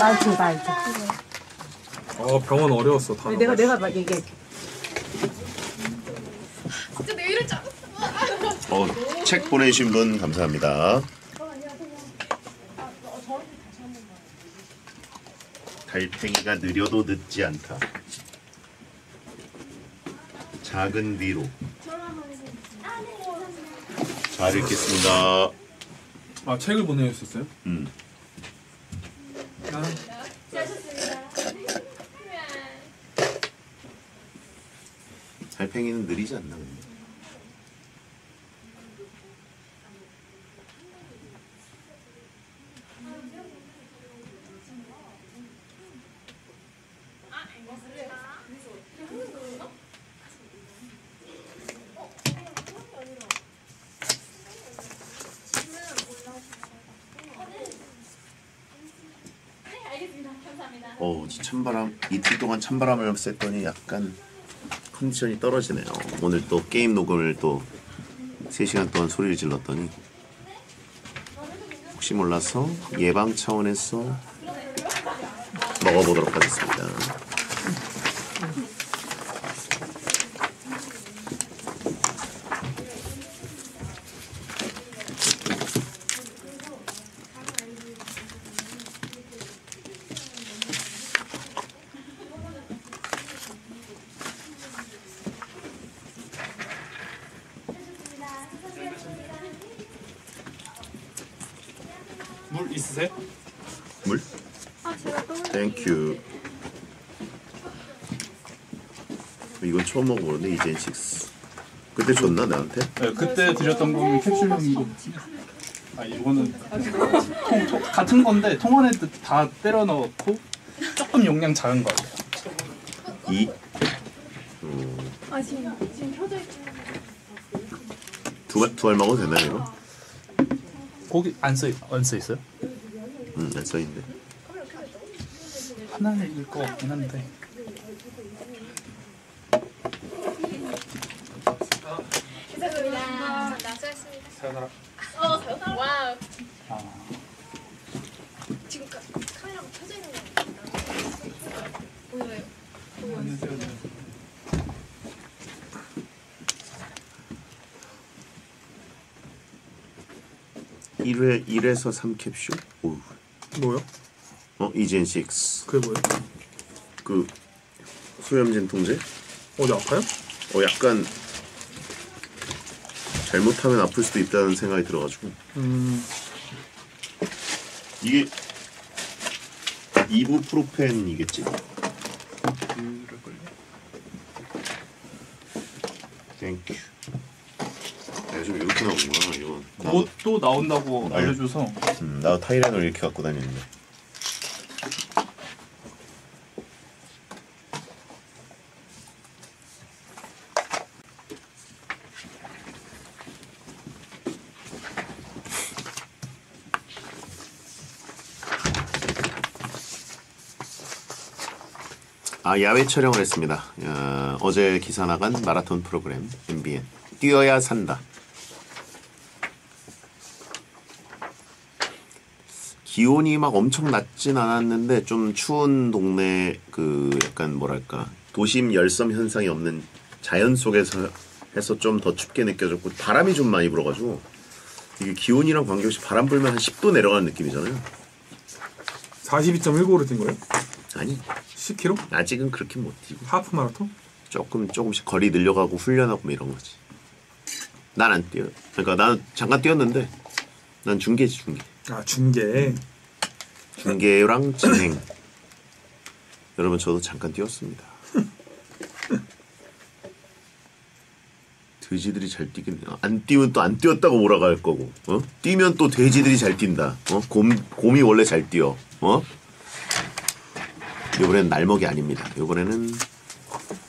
나 알지. 병원 어려웠어. 다. 내가 막 얘기할게. 진짜 내 이럴 줄 알았어. 책 보내주신 분 감사합니다. 달팽이가 느려도 늦지 않다. 작은 위로. 잘 읽겠습니다. 책을 보내주셨어요? 달팽이는 느리지 않나 근데. 찬바람, 이틀 동안 찬바람을 쐈더니 약간 컨디션이 떨어지네요. 오늘 또 게임 녹음을 또 3시간 동안 소리를 질렀더니 혹시 몰라서 예방 차원에서 먹어보도록 하겠습니다. 물 있으세요? 물? 땡큐. 이건 처음 먹어보는데 이젠식스. 그때 줬나 나한테? 네, 그때 드렸던 건 캡슐용이고. 이거는 같은 건데 통 안에 다 때려 넣고 조금 용량 작은 거 같아요. 지금 켜져 있어요. 두 알 먹어도 되나요 이거? 거기 안 써 있어요? 안 써있는데. 하나는 읽을 것 같긴 한데. 죄송합니다. 나수했습니다. 사연하라. 사연하라. 와우. 지금 카메라가 켜져 있는 거 보여요? 보여요. 1에서 3캡슐? 오. 뭐요? 이젠6. 그게 뭐예요? 그 소염 진통제? 어디 아파요? 약간 잘못하면 아플 수도 있다는 생각이 들어가지고. 이게 이부프로펜이겠지? 땡큐. 요즘 이렇게 나오는구나 이건. 그것도 나온다고 알려줘서. 나도 타이레놀 이렇게 갖고 다니는데. 야외 촬영을 했습니다. 어제 기사 나간 마라톤 프로그램 MBN 뛰어야 산다. 기온이 막 엄청 낮진 않았는데 좀 추운 동네 그 약간 뭐랄까 도심 열섬 현상이 없는 자연 속에서 해서 좀 더 춥게 느껴졌고 바람이 좀 많이 불어가지고 이게 기온이랑 관계없이 바람 불면 한 10도 내려가는 느낌이잖아요. 42.19로 뛴 거예요? 아니 10km? 아직은 그렇게 못 뛰고 하프 마라톤? 조금씩 거리 늘려가고 훈련하고 뭐 이런 거지. 난 안 뛰어. 그러니까 난 잠깐 뛰었는데 난 중계지 중계. 중계. 중계랑 진행. 여러분 저도 잠깐 뛰었습니다. 돼지들이 잘 뛰긴 안 뛰면 또 안 뛰었다고 뭐라고 할 거고. 뛰면 또 돼지들이 잘 뛴다. 곰이 원래 잘 뛰어. 이번에는 날먹이 아닙니다. 이번에는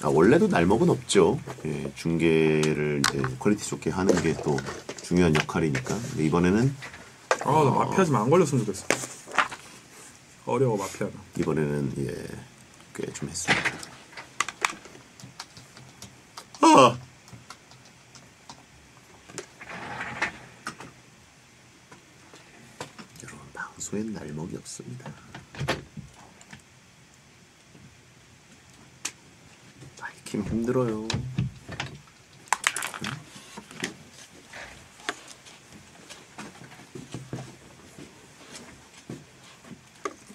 원래도 날먹은 없죠. 예, 중계를 이제 퀄리티 좋게 하는 게 또 중요한 역할이니까. 근데 이번에는 나 마피아 좀 안 걸렸으면 좋겠어. 어려워 마피아가. 이번에는 꽤 좀 했습니다. 여러분 방송엔 날먹이 없습니다. 팀 힘들어요.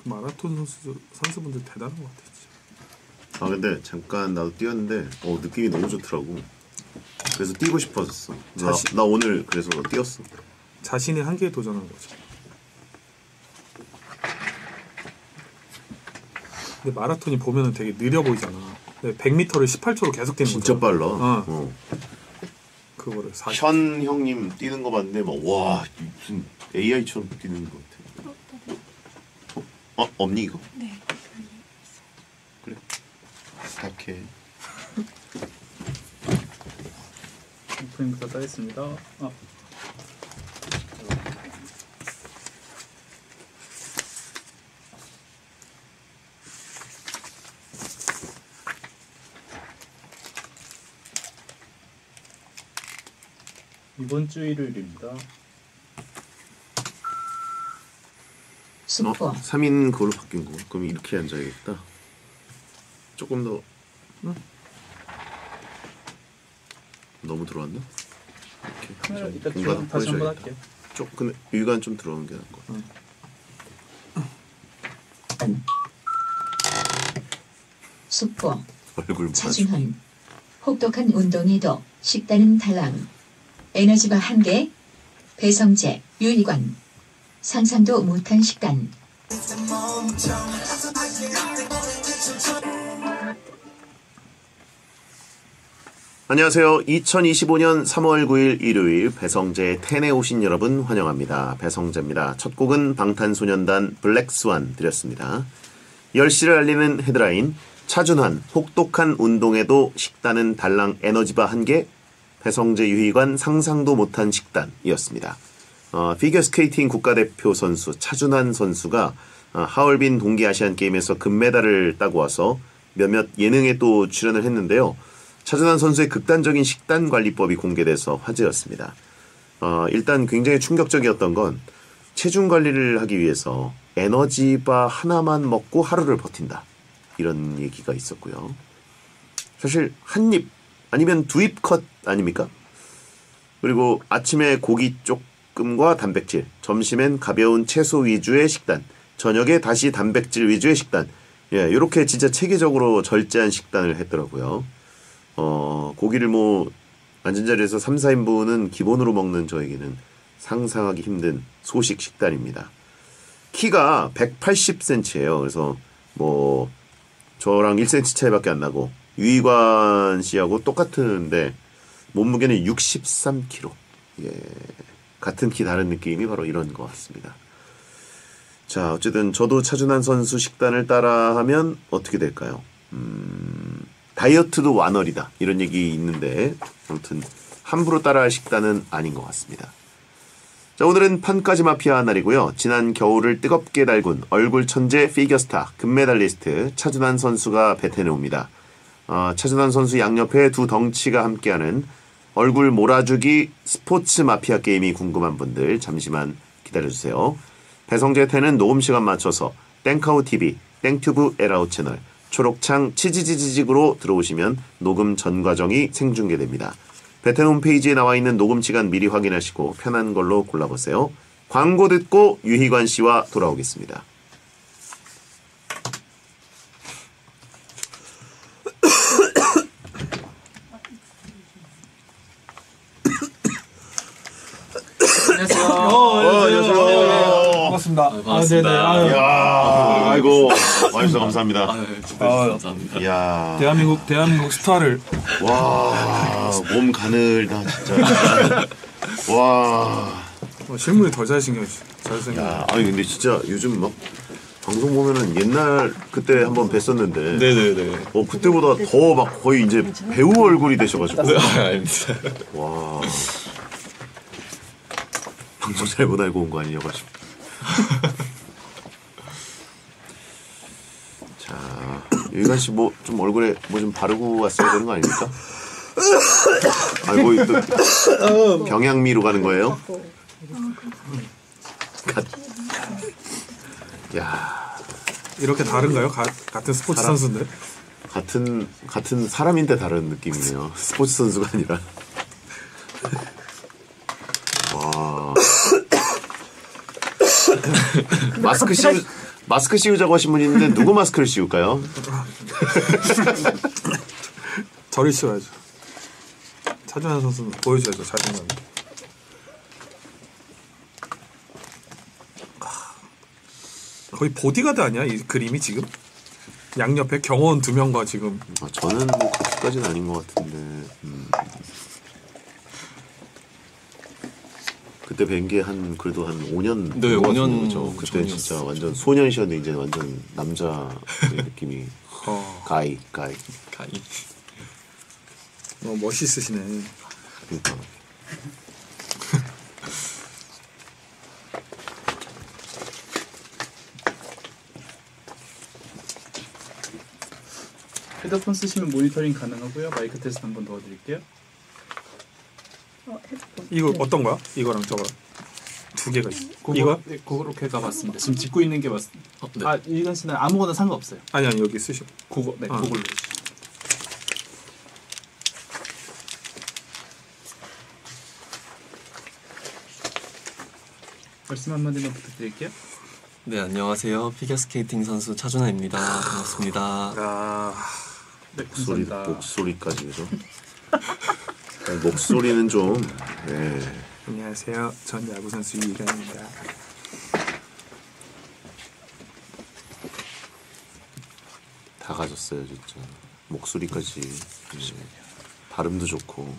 마라톤 선수분들 대단한 것 같아 진짜. 아 근데 잠깐 나도 뛰었는데 느낌이 너무 좋더라고. 그래서 뛰고 싶어졌어. 나 오늘 그래서 뛰었어. 자신의 한계에 도전한 거죠. 근데 마라톤이 보면은 되게 느려 보이잖아. 100m를 18초로 계속 뛰는 거죠. 진짜 빨라. 그거를 현 형님 뛰는 거 봤는데 막 와 무슨 AI처럼 뛰는 것 같아. 없니 이거? 네. 그래. 부탁해. 오프닝부터 따겠습니다. 이번 주 일요일입니다. 숙보 3인 그걸로 바뀐 거. 그럼 이렇게 앉아야겠다. 조금 더 너무 들어왔나? 카메라 이렇게 이따 좀 좀 공간 다시 한번 보여줘야겠다. 할게요. 근데 유관 좀 들어오는 게 나을 것 같아. 숙보 얼굴 봐가지고. 차준헌 혹독한 운동에도 식단은 달랑 에너지바 한개 배성재 유희관 상상도 못한 식단 안녕하세요. 2025년 3월 9일 일요일 배성재 텐에 오신 여러분 환영합니다. 배성재입니다. 첫 곡은 방탄소년단 블랙스완 드렸습니다. 10시를 알리는 헤드라인 차준환 혹독한 운동에도 식단은 달랑 에너지바 한개 배성재 유희관 상상도 못한 식단이었습니다. 피겨스케이팅 국가대표 선수 차준환 선수가 하얼빈 동계아시안게임에서 금메달을 따고 와서 몇몇 예능에 또 출연을 했는데요. 차준환 선수의 극단적인 식단 관리법이 공개돼서 화제였습니다. 일단 굉장히 충격적이었던 건 체중 관리를 하기 위해서 에너지바 하나만 먹고 하루를 버틴다. 이런 얘기가 있었고요. 사실 한 입 아니면 두 입 컷 아닙니까? 그리고 아침에 고기 조금과 단백질, 점심엔 가벼운 채소 위주의 식단, 저녁에 다시 단백질 위주의 식단. 이렇게 진짜 체계적으로 절제한 식단을 했더라고요. 고기를 앉은 자리에서 3, 4인분은 기본으로 먹는 저에게는 상상하기 힘든 소식 식단입니다. 키가 180cm예요. 그래서 저랑 1cm 차이밖에 안 나고 유희관 씨하고 똑같은데 몸무게는 63kg. 같은 키 다른 느낌이 바로 이런 것 같습니다. 자, 어쨌든 저도 차준환 선수 식단을 따라하면 어떻게 될까요? 다이어트도 완월이다 이런 얘기 있는데 아무튼 함부로 따라할 식단은 아닌 것 같습니다. 자, 오늘은 판까지 마피아 날이고요. 지난 겨울을 뜨겁게 달군 얼굴 천재 피겨스타 금메달리스트 차준환 선수가 베텐에 옵니다. 차준환 선수 양옆에 두 덩치가 함께하는 얼굴 몰아주기 스포츠 마피아 게임이 궁금한 분들 잠시만 기다려주세요. 배성재 텐은 녹음 시간 맞춰서 땡카우TV, 땡튜브 에라우 채널 초록창 치지지지직으로 들어오시면 녹음 전 과정이 생중계됩니다. 베텐 홈페이지에 나와 있는 녹음 시간 미리 확인하시고 편한 걸로 골라보세요. 광고 듣고 유희관 씨와 돌아오겠습니다. 안녕하세요. 반갑습니다. 반갑습니다. 네네. 아이고, 와주셔서 감사합니다. 감사합니다. 이야, 대한민국 스타를 와, 몸 가늘다 진짜. 와, 실물이 더 잘생겨. 아니 근데 진짜 요즘 막 방송 보면은 옛날 그때 한번 뵀었는데, 네네네. 그때보다 더 막 거의 이제 배우 얼굴이 되셔가지고. 아닙니다. 와, 방송 잘못 알고 온 거 아니냐가지고. 자, 유희관 씨 좀 얼굴에 좀 바르고 왔어야 되는 거 아닙니까? 아이고 또 병양미로 가는 거예요? 야, 이렇게 다른가요? 같은 스포츠 선수인데? 같은 사람인데 다른 느낌이네요. 스포츠 선수가 아니라. 와. 마스크 씌우자고 하신 분이 있는데 누구 마스크를 씌울까요? 저를 씌워야죠. 차준환 선수는 보여줘야죠. 자신감. 거의 보디가드 아니야? 이 그림이 지금? 양옆에 경호원 2명과 지금. 저는 뭐 그렇게까지는 아닌 것 같은데. 그때 뵌 게 그래도 한 5년. 네, 5년 거죠. 그때 전이었어요. 진짜 완전 소년이셨는데 이제 완전 남자 느낌이. 가이. 가이. 멋있으시네. 그러니까. 헤드폰 쓰시면 모니터링 가능하고요. 마이크 테스트 한번 도와드릴게요. 이거 어떤 거야? 이거랑 저거랑 2개가 있어. 이거? 네, 그렇게가 맞습니다. 지금 짚고 있는 게 맞습니다. 네. 이건 씨는 아무거나 상관없어요. 아니 여기 쓰셔. 그거 네, 그걸로. 말씀 한마디만 부탁드릴게요. 네, 안녕하세요. 피겨스케이팅 선수 차준하입니다. 반갑습니다. 네, 감사합니다. 목소리까지 그죠? 목소리는 좀. 네. 안녕하세요. 전 야구 선수 이강입니다. 다 가졌어요 진짜. 목소리까지. 발음도 좋고.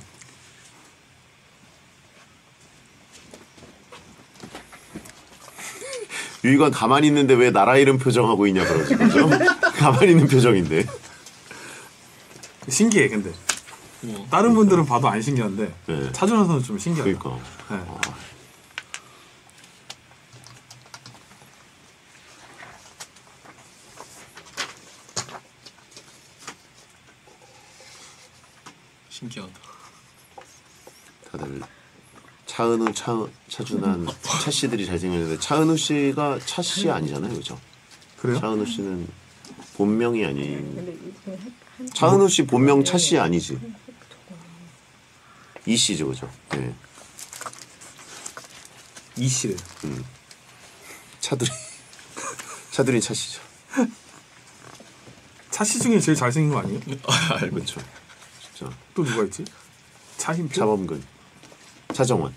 유희관 가만히 있는데 왜 나라 이름 표정하고 있냐 그러지 그죠? 가만히 있는 표정인데. 신기해 근데. 다른 분들은 봐도 안 신기한데 네. 차준환 선수 좀 신기하다. 그러니까. 네. 신기하다. 다들 차은우, 차준환, 차씨들이 잘생겼는데 차은우 씨가 차씨 아니잖아요, 그죠? 그래요? 차은우 씨는 본명이 아닌. 차은우 씨 본명 차씨 아니지? 이 씨죠, 그죠? 네. 이씨래. 차들이 차씨죠. 차씨 중에 제일 잘생긴 거 아니에요? 알고 그렇죠. 진짜. 또 누가 있지? 차힘표? 차범근, 차정원.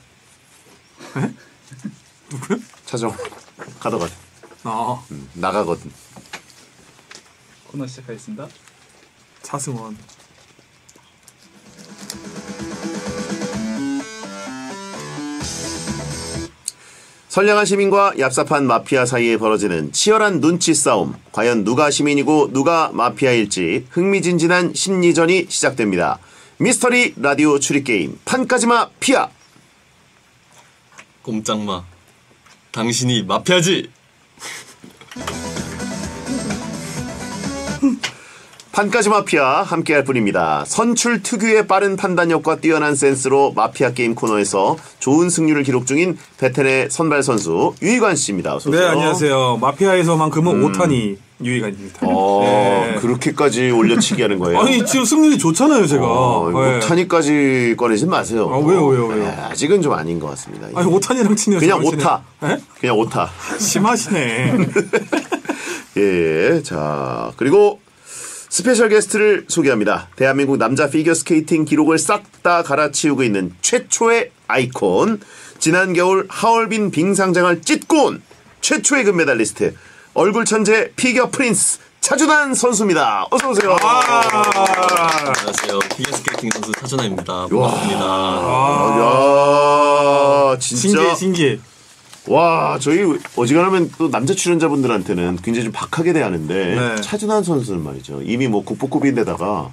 누구야? 차정원 가더가든. 나가거든. 코너 시작하겠습니다. 차승원. 선량한 시민과 얍삽한 마피아 사이에 벌어지는 치열한 눈치 싸움. 과연 누가 시민이고 누가 마피아일지 흥미진진한 심리전이 시작됩니다. 미스터리 라디오 추리게임 판까지마 피아. 꼼짝마. 당신이 마피아지. 판까지 마피아 함께할 뿐입니다. 선출 특유의 빠른 판단력과 뛰어난 센스로 마피아 게임 코너에서 좋은 승률을 기록 중인 베테랑의 선발 선수 유희관 씨입니다. 어서 오세요. 네, 안녕하세요. 마피아에서만큼은 오타니 유희관입니다. 네. 그렇게까지 올려치기 하는 거예요? 아니 지금 승률이 좋잖아요, 제가. 네. 오타니까지 꺼내지 마세요. 왜요? 아직은 좀 아닌 것 같습니다. 아니 오타니랑 친해요. 그냥 오타. 네? 그냥 오타. 심하시네. 예, 자 그리고 스페셜 게스트를 소개합니다. 대한민국 남자 피겨스케이팅 기록을 싹 다 갈아치우고 있는 최초의 아이콘. 지난 겨울 하얼빈 빙상장을 찢고 온 최초의 금메달리스트. 얼굴 천재 피겨 프린스 차준환 선수입니다. 어서 오세요. 안녕하세요. 피겨스케이팅 선수 차준하입니다. 반갑습니다. 야, 진짜 신기해. 와, 저희 어지간하면 또 남자 출연자분들한테는 굉장히 좀 박하게 대하는데 네. 차준환 선수는 말이죠. 이미 뭐 국보급인데다가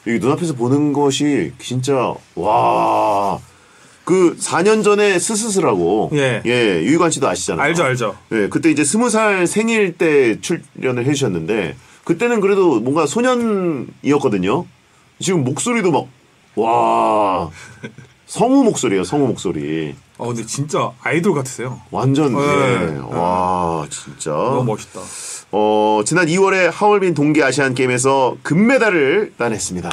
여기 눈앞에서 보는 것이 진짜 와. 그 4년 전에 스스스라고 예. 유희관 씨도 아시잖아요. 알죠. 예, 그때 이제 20살 생일 때 출연을 해주셨는데 그때는 그래도 뭔가 소년이었거든요. 지금 목소리도 막 와 성우 목소리예요. 성우 목소리. 근데 진짜 아이돌 같으세요. 완전 네. 예. 와 진짜 너무 멋있다. 지난 2월에 하얼빈 동계 아시안 게임에서 금메달을 따냈습니다.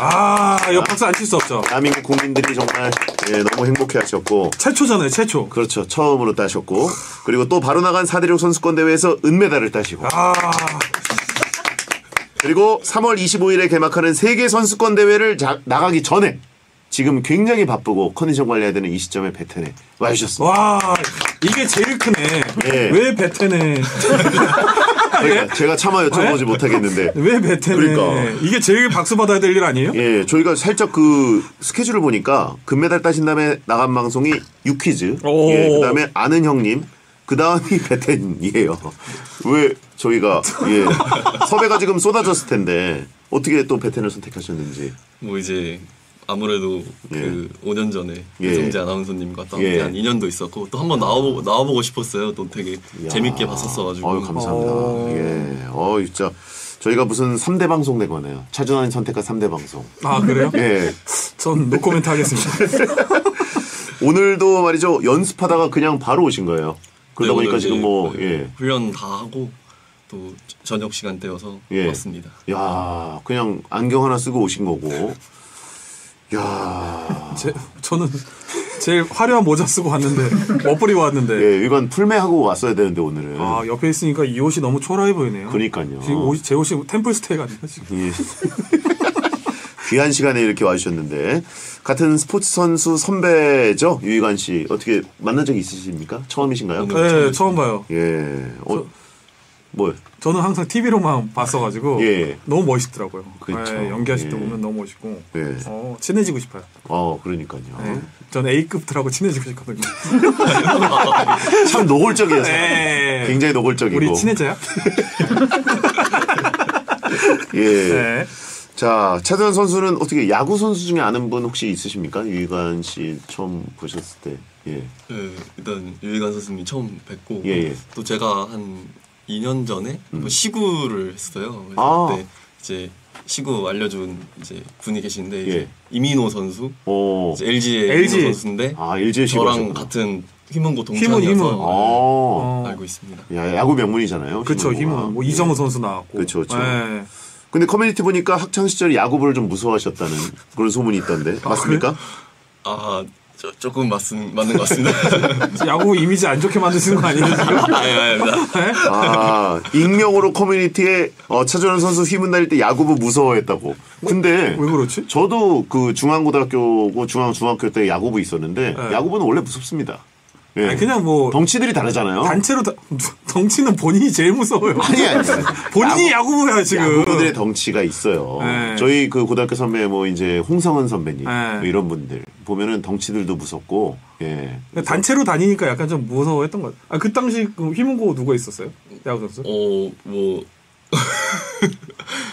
이거 박수 안 칠 수 없죠. 대한민국 국민들이 정말 너무 행복해하셨고 최초잖아요, 최초. 그렇죠. 처음으로 따셨고 그리고 또 바로 나간 4대륙 선수권 대회에서 은메달을 따시고 그리고 3월 25일에 개막하는 세계 선수권 대회를 나가기 전에 지금 굉장히 바쁘고 컨디션 관리해야 되는 이 시점에 베텐에 와주셨습니다. 와, 이게 제일 크네. 예. 왜 베텐에? 그러니까 제가 차마 여쭤보지 못하겠는데 왜 베텐에? 그러니까. 이게 제일 박수 받아야 될 일 아니에요? 예, 저희가 살짝 그 스케줄을 보니까 금메달 따신 다음에 나간 방송이 유퀴즈, 오. 예, 그 다음에 아는 형님, 그 다음이 베텐이에요. 왜 저희가 섭외가 지금 쏟아졌을 텐데 어떻게 또 베텐을 선택하셨는지. 뭐 이제 아무래도 그 5년 전에 예. 배성재 아나운서님과 또 함께 한 인연도 있었고 또 한번 나와보고 싶었어요. 또 되게 재밌게 봤었어가지고. 아유, 감사합니다. 예, 진짜 저희가 무슨 3대 방송 된 거네요. 차준환 선택과 3대 방송. 아, 그래요? 예. 전 노코멘트 하겠습니다. 오늘도 말이죠 연습하다가 그냥 바로 오신 거예요. 그러다 네, 보니까 오늘 지금 이제 뭐 훈련 다 하고 또 저녁 시간대여서 예. 왔습니다. 야 그냥 안경 하나 쓰고 오신 거고. 야 저는 제일 화려한 모자 쓰고 왔는데 멋부리고 왔는데 예, 이건 풀매하고 왔어야 되는데 오늘은. 옆에 있으니까 이 옷이 너무 초라해 보이네요. 그러니까요. 지금 제 옷이 템플스테이가 아니라 지금. 예. 귀한 시간에 이렇게 와주셨는데 같은 스포츠 선수 선배죠 유희관 씨 어떻게 만난 적이 있으십니까? 처음이신가요? 네, 처음 봐요. 예. 뭐? 저는 항상 TV로만 봤어가지고 예. 너무 멋있더라고요. 그렇죠. 네, 연기하실 때 예. 보면 너무 멋있고 예. 친해지고 싶어요. 그러니까요. 네. 전 A급들하고 친해지고 싶거든요. 참 노골적이에요. 네. 굉장히 노골적이고. 우리 친해져요? 예. 네. 자, 차두현 선수는 어떻게 야구 선수 중에 아는 분 혹시 있으십니까? 유희관 씨 처음 보셨을 때. 예. 네, 일단 유희관 선수님 처음 뵙고 예. 또 제가 한 2년 전에 뭐 시구를 했어요. 그래서 아. 그때 이제 시구 알려준 이제 분이 계신데 예. 이제 이민호 선수, 오. 이제 LG의 LG. 이민호 선수인데 LG 시구 저랑 하셨구나. 같은 휘문고 휘문. 동창이어서 알고 있습니다. 야, 야구 명문이잖아요. 그렇죠. 힘은 뭐 이정우 선수 나왔고. 그쵸. 네. 근데 커뮤니티 보니까 학창 시절 야구부를 좀 무서워하셨다는 그런 소문이 있던데 맞습니까? 조금 맞는 것 같습니다. 야구 이미지 안 좋게 만드시는 거 아니에요 지금? 아닙니다. 익명으로 커뮤니티에 차준환 선수 휘문 다닐 때 야구부 무서워했다고. 근데 왜 그렇지? 저도 그 중앙고등학교고 중앙중학교 때 야구부 있었는데 네. 야구부는 원래 무섭습니다. 예. 아니, 그냥 뭐 덩치들이 다르잖아요. 단체로 덩치는 본인이 제일 무서워요. 아니. 본인이 야구부야 지금. 야구부들의 덩치가 있어요. 네. 저희 그 고등학교 선배 뭐 이제 홍성은 선배님 네. 뭐 이런 분들 보면은 덩치들도 무섭고. 예. 단체로 다니니까 약간 좀 무서워했던 것 같아요. 그 당시 그 휘문고 누가 있었어요? 야구 선수? 뭐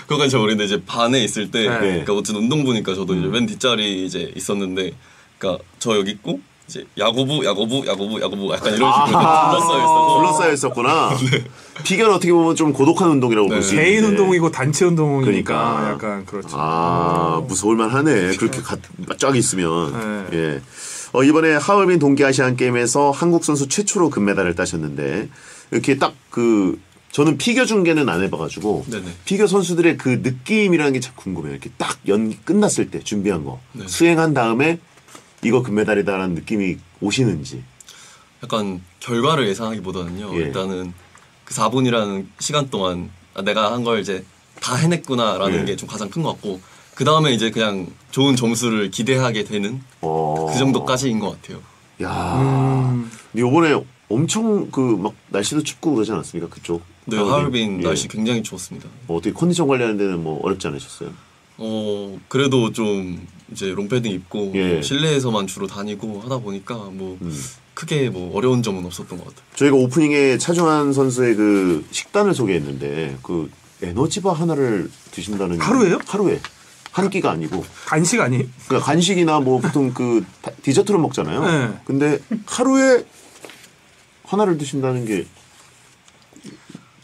그거까지 잘 모르겠는데 이제 반에 있을 때 네. 그러니까 어쨌든 운동부니까 저도 이제 맨 뒷자리 이제 있었는데 그러니까 저 여기 있고 이제 야구부 약간 이런 식으로 둘러싸여 있어서 둘러싸여 있었구나. 피겨는 어떻게 보면 좀 고독한 운동이라고 볼 수 있는데. 개인 운동이고 단체 운동이니까 그러니까. 약간 그렇죠. 무서울만하네. 그렇게 쫙 있으면. 네. 예. 이번에 하얼빈 동계 아시안 게임에서 한국 선수 최초로 금메달을 따셨는데 이렇게 딱 저는 피겨 중계는 안 해봐가지고 네네. 피겨 선수들의 그 느낌이라는 게 참 궁금해요. 이렇게 딱 연기 끝났을 때 준비한 거 네. 수행한 다음에 이거 금메달이다라는 느낌이 오시는지. 약간 결과를 예상하기보다는요. 예. 일단은 그 4분이라는 시간 동안 내가 한 걸 이제 다 해냈구나라는 예. 게 좀 가장 큰 것 같고 그 다음에 이제 그냥 좋은 점수를 기대하게 되는 그 정도까지인 것 같아요. 야, 근데 요번에 엄청 막 날씨도 춥고 그러지 않았습니까? 그쪽. 네, 하얼빈 예. 날씨 굉장히 좋았습니다. 어떻게 컨디션 관리하는 데는 뭐 어렵지 않으셨어요? 그래도 좀 이제 롱패딩 입고 예. 실내에서만 주로 다니고 하다 보니까 뭐 크게 뭐 어려운 점은 없었던 것 같아요. 저희가 오프닝에 차준환 선수의 그 식단을 소개했는데 그 에너지바 하나를 드신다는 하루에요? 하루에 한 끼가 아니고 간식 아니에요? 그러니까 간식이나 뭐 보통 그 디저트로 먹잖아요. 네. 근데 하루에 하나를 드신다는 게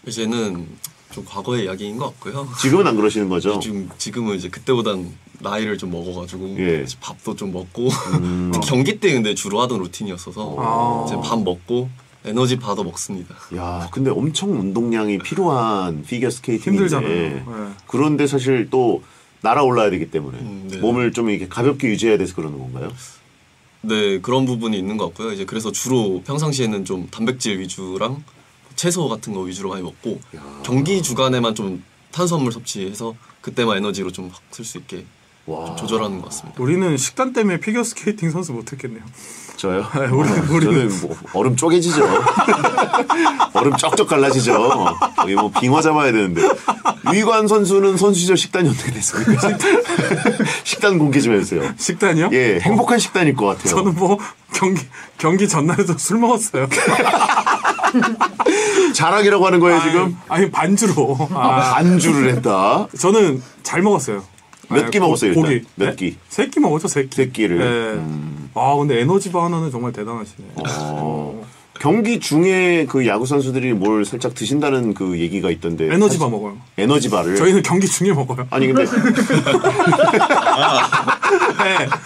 이제는 좀 과거의 이야기인 것 같고요. 지금은 안 그러시는 거죠? 지금은 이제 그때보단 나이를 좀 먹어가지고 예. 이제 밥도 좀 먹고 경기 때 근데 주로 하던 루틴이었어서 이제 밥 먹고 에너지 바도 먹습니다. 야, 근데 엄청 운동량이 필요한 피겨 스케이팅인데 힘들잖아요. 네. 그런데 사실 또 날아올라야 되기 때문에 네. 몸을 좀 이렇게 가볍게 유지해야 돼서 그러는 건가요? 네, 그런 부분이 있는 것 같고요. 이제 그래서 주로 평상시에는 좀 단백질 위주랑 채소 같은 거 위주로 많이 먹고 경기 주간에만 좀 탄수화물 섭취해서 그때만 에너지로 좀 확 쓸 수 있게 좀 조절하는 것 같습니다. 우리는 식단 때문에 피겨 스케이팅 선수 못했겠네요. 저요? 우리는 저는 뭐 얼음 쪼개지죠. 얼음 쩍쩍 갈라지죠. 거기 뭐 빙어 잡아야 되는데. 유희관 선수는 선수 시절 식단이 어떻게 됐습니까? 식단 공개 좀 해주세요. 식단이요? 예, 행복한 식단일 것 같아요. 저는 뭐 경기 전날에도 술 먹었어요. 자랑이라고 하는 거예요 지금? 아니 반주로. 안주를 했다. 저는 잘 먹었어요. 몇 끼 먹었어요 일단? 고기. 몇 끼? 3끼 먹었죠, 3끼. 3끼를. 네. 아 근데 에너지바 하나는 정말 대단하시네. 경기 중에 그 야구 선수들이 뭘 살짝 드신다는 그 얘기가 있던데. 에너지바 먹어요. 에너지바를. 저희는 경기 중에 먹어요. 아니 근데 네.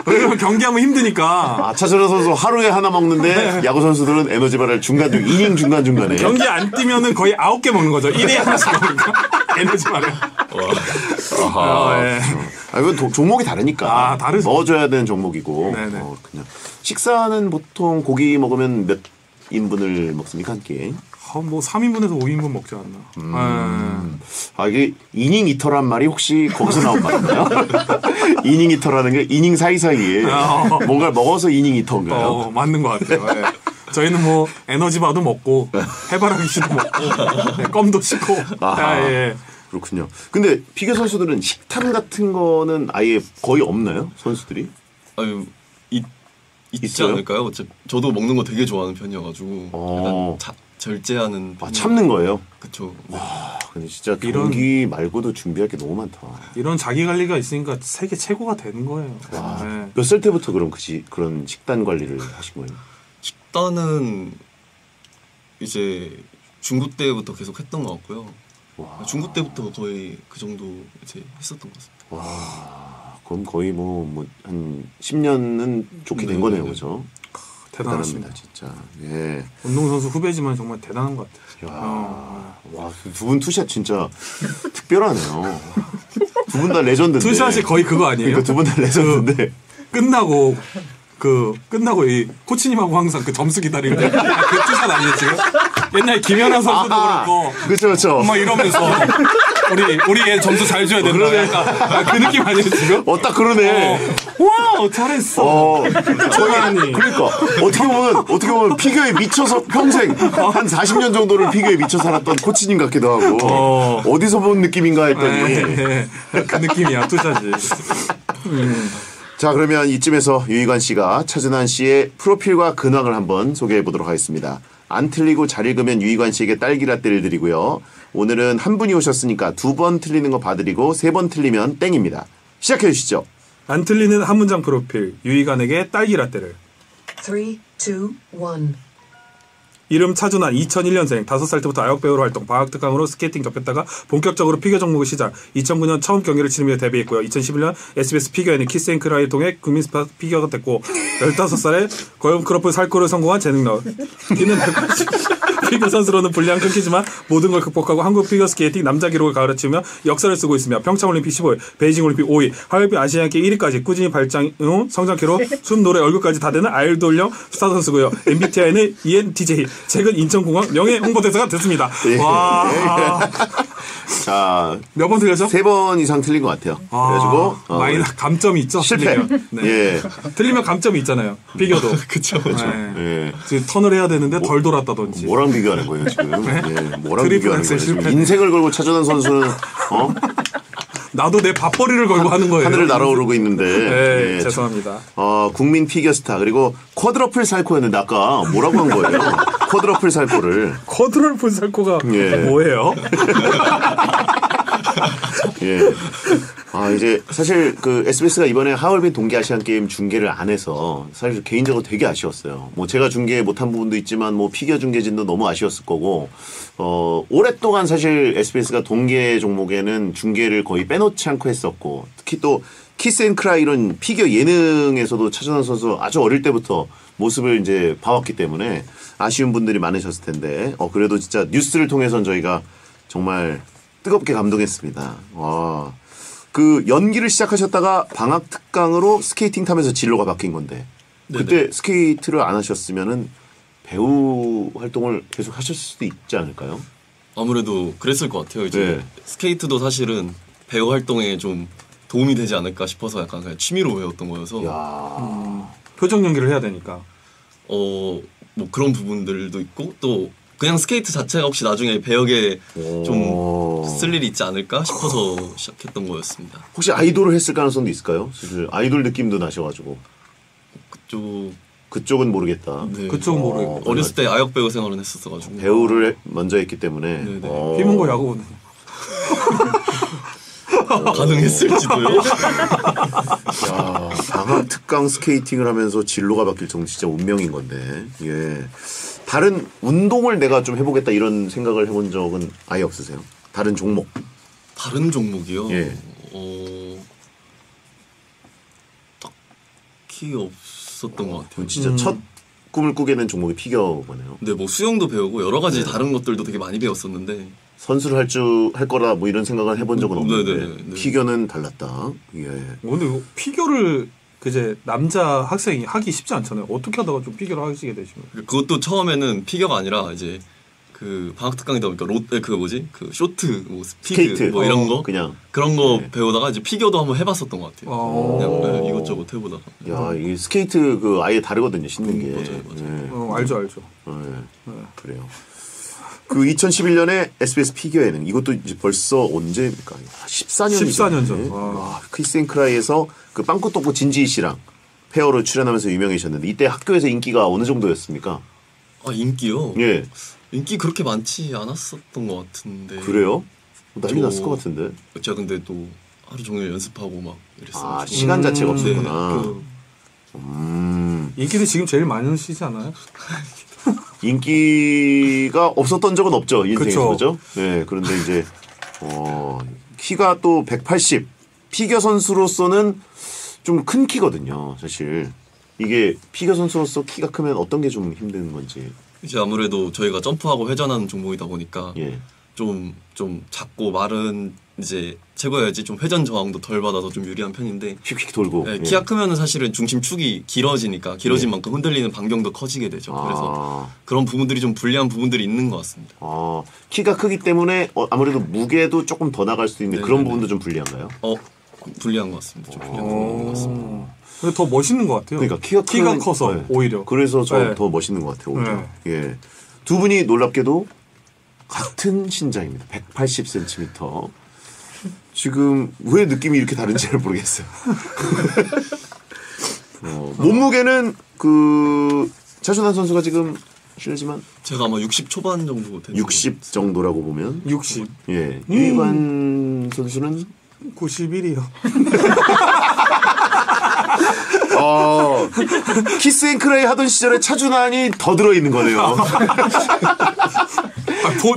왜냐면 경기하면 힘드니까. 차준호 선수 하루에 하나 먹는데 야구 선수들은 에너지바를 중간중간 이닝 중간중간에. 경기 안 뛰면은 거의 9개 먹는 거죠. 1회 하나씩 먹으니까. 에너지바를. 네. 이건 종목이 다르니까. 다르죠. 넣어줘야 되는 종목이고. 네네. 그냥. 식사는 보통 고기 먹으면 몇 인분을 먹습니까 한 끼에? 뭐 3인분에서 5인분 먹지 않나. 이게 이닝 이터란 말이 혹시 거기서 나온 말인가요? 이닝 이터라는 게 이닝 사이사이에 뭔가를 먹어서 이닝 이터인가요? 맞는 것 같아요. 네. 저희는 뭐 에너지바도 먹고 해바라기 씨도 먹고 네, 껌도 씻고. 예. 그렇군요. 근데 피겨 선수들은 식탐 같은 거는 아예 거의 없나요? 선수들이? 아유, 있지 있어요? 않을까요? 저도 먹는 거 되게 좋아하는 편이어가지고 약간 절제하는 참는 거예요? 그쵸. 네. 근데 진짜 경기 말고도 준비할 게 너무 많다. 이런 자기 관리가 있으니까 세계 최고가 되는 거예요. 네. 몇 살 때부터 그런 식단 관리를 하신 거예요? 식단은 이제 중고 때부터 계속 했던 것 같고요. 중고 때부터 거의 그 정도 이제 했었던 것 같습니다. 그럼 거의 한 10년은 좋게 된 거네요, 그죠? 대단하십니다. 진짜. 예. 운동선수 후배지만 정말 대단한 것 같아요. 와, 두 분 투샷 진짜 특별하네요. 두 분 다 레전드인데. 투샷이 거의 그거 아니에요? 그러니까 두 분 다 레전드인데. 끝나고 이 코치님하고 항상 그 점수 기다릴 때 그 투샷 아니에요 지금? 옛날 김연아 선수도 그렇고 그렇죠. 막 이러면서 우리 얘 점수 잘 줘야 된다. 약간 그 느낌 아니에요 지금? 딱 그러네. 와 잘했어. 그러니까 어떻게 보면 피겨에 미쳐서 평생 한 40년 정도를 피겨에 미쳐 살았던 코치님 같기도 하고 어디서 본 느낌인가 했더니 그 느낌이야 투샷이. 자, 그러면 이쯤에서 유희관 씨가 차준환 씨의 프로필과 근황을 한번 소개해 보도록 하겠습니다. 안 틀리고 잘 읽으면 유희관 씨에게 딸기 라떼를 드리고요. 오늘은 한 분이 오셨으니까 2번 틀리는 거 봐드리고 3번 틀리면 땡입니다. 시작해 주시죠. 안 틀리는 한 문장 프로필 유희관에게 딸기 라떼를. 3, 2, 1. 이름 차준환 2001년생 5살 때부터 아역배우로 활동 방학 특강으로 스케이팅 접했다가 본격적으로 피겨 종목을 시작 2009년 처음 경기를 치르며 데뷔했고요. 2011년 SBS 피겨 애니 키스 앤 크라이를 통해 국민스타 피겨가 됐고 15살에 걸크러플 살코를 성공한 재능러 키는 180 피겨 선수로는 분량 끊기지만 모든 걸 극복하고 한국 피겨 스케이팅 남자 기록을 가르치며 역사를 쓰고 있으며 평창올림픽 15위 베이징 올림픽 5위 하얼빈 아시안게임 1위까지 꾸준히 발장 후 성장키로 숨 노래 얼굴까지 다 되는 아이돌형 스타 선수고요. MBTI는 ENTJ 최근 인천공항 명예 홍보대사가 됐습니다. 와. 자, 몇 번 틀렸죠? 3번 이상 틀린 것 같아요. 그래가지고 마이너스 감점이 있죠. 실패. 틀리면. 네. 예. 틀리면 감점이 있잖아요. 비교도. 그쵸. 네. 예. 지금 턴을 해야 되는데 덜 돌았다든지. 뭐랑 비교하는 거예요 지금? 예. 뭐랑 트리플 비교하는 엑셀 거예요 지금? 실패. 인생을 걸고 차준환 선수는 나도 내 밥벌이를 걸고 하는 거예요. 하늘을 날아오르고 있는데. 네, 예. 죄송합니다. 국민 피겨스타 그리고 쿼드러플 살코였는데 아까 뭐라고 한 거예요? 쿼드러플 살코를. 쿼드러플 살코가 예. 뭐예요? 예. 이제 사실 그 SBS가 이번에 하얼빈 동계 아시안 게임 중계를 안 해서 사실 개인적으로 되게 아쉬웠어요. 뭐 제가 중계 못한 부분도 있지만 뭐 피겨 중계진도 너무 아쉬웠을 거고 오랫동안 사실 SBS가 동계 종목에는 중계를 거의 빼놓지 않고 했었고 특히 또 키스앤크라이 이런 피겨 예능에서도 차준환 선수 아주 어릴 때부터 모습을 이제 봐왔기 때문에 아쉬운 분들이 많으셨을 텐데 그래도 진짜 뉴스를 통해서는 저희가 정말 뜨겁게 감동했습니다. 와. 그 연기를 시작하셨다가 방학 특강으로 스케이팅 타면서 진로가 바뀐 건데 그때 네네. 스케이트를 안 하셨으면은 배우 활동을 계속 하셨을 수도 있지 않을까요? 아무래도 그랬을 것 같아요. 이제 네. 스케이트도 사실은 배우 활동에 좀 도움이 되지 않을까 싶어서 약간 그냥 취미로 배웠던 거여서 야. 표정 연기를 해야 되니까. 뭐 그런 부분들도 있고 또 그냥 스케이트 자체가 혹시 나중에 배역에 좀 쓸 일이 있지 않을까 싶어서 시작했던 거였습니다. 혹시 아이돌을 했을 가능성도 있을까요? 사실 아이돌 느낌도 나셔가지고 그쪽은 모르겠다. 네. 그쪽은 모르겠고. 어렸을 때 아역 배우 생활은 했었어가지고 배우를 먼저 했기 때문에 네네. 피문고 야구는. 가능했을지도요. 야, 방학 특강 스케이팅을 하면서 진로가 바뀔 정도 진짜 운명인 건데. 예. 다른 운동을 내가 좀 해보겠다 이런 생각을 해본 적은 아예 없으세요? 다른 종목. 다른 종목이요? 예. 딱히 없었던 것 같아요. 진짜 첫 꿈을 꾸게 된 종목이 피겨거네요. 근데 뭐 수영도 배우고 여러 가지 네. 다른 것들도 되게 많이 배웠었는데 선수를 할 거라 뭐 이런 생각을 해본 적은 없는데 네네네. 피겨는 달랐다. 예. 근데 이거 피겨를 그제 남자 학생이 하기 쉽지 않잖아요. 어떻게 하다가 좀 피겨를 하시게 되신 거예요? 그것도 처음에는 피겨가 아니라 이제 그 방학 특강이다 보니까 그 쇼트 뭐 스케이트. 뭐 이런 거 그냥. 그런 거 네. 배우다가 이제 피겨도 한번 해봤었던 것 같아요. 그냥 네, 이것저것 해보다가. 야, 이 스케이트 그 아예 다르거든요. 신는 게. 맞아요. 예. 알죠. 예. 그래요. 그 2011년에 SBS 피겨 예능 이것도 이제 벌써 언제입니까? 14년이죠. 14년 전. 와, 키스앤크라이에서 그 빵꾸똥꾸 진지희 씨랑 페어로 출연하면서 유명해졌는데 이때 학교에서 인기가 어느 정도였습니까? 아 인기요? 예. 인기 그렇게 많지 않았었던 것 같은데. 그래요? 난리 저- 났을 것 같은데. 제가 근데 또 하루 종일 연습하고 막 이랬어요. 아, 시간 자체가 없었구나. 인기도 지금 제일 많으시지 않아요? 인기가 없었던 적은 없죠. 인생에서. 그쵸. 그죠? 네. 그런데 이제 키가 또 180. 피겨 선수로서는 좀 큰 키거든요. 사실. 이게 피겨 선수로서 키가 크면 어떤 게 좀 힘든 건지. 이제 아무래도 저희가 점프하고 회전하는 종목이다 보니까 예. 좀 작고 마른 이제 최고여야지 좀 회전 저항도 덜 받아서 좀 유리한 편인데 휙휙 돌고. 네, 예. 키가 크면은 사실은 중심축이 길어지니까 길어진 만큼 흔들리는 반경도 커지게 되죠. 그래서 그런 부분들이 좀 불리한 부분들이 있는 것 같습니다. 키가 크기 때문에 아무래도 무게도 조금 더 나갈 수 있는 그런 네네네. 부분도 좀 불리한가요? 불리한 것 같습니다. 좀 불리한 부분인 것 같습니다. 근데 더 멋있는 것 같아요. 그러니까 키가 커서 네. 오히려. 그래서 저 네. 더 멋있는 것 같아요. 오히려. 예. 두 분이 놀랍게도 같은 신장입니다. 180cm. 지금 왜 느낌이 이렇게 다른지를 모르겠어요. 몸무게는 그 차준환 선수가 지금 실례지만 제가 아마 60 초반 정도 되는 60 정도라고 보면 60. 예. 유희관 선수는 91이요. 키스앤크라이 하던 시절에 차준환이 더 들어있는 거네요.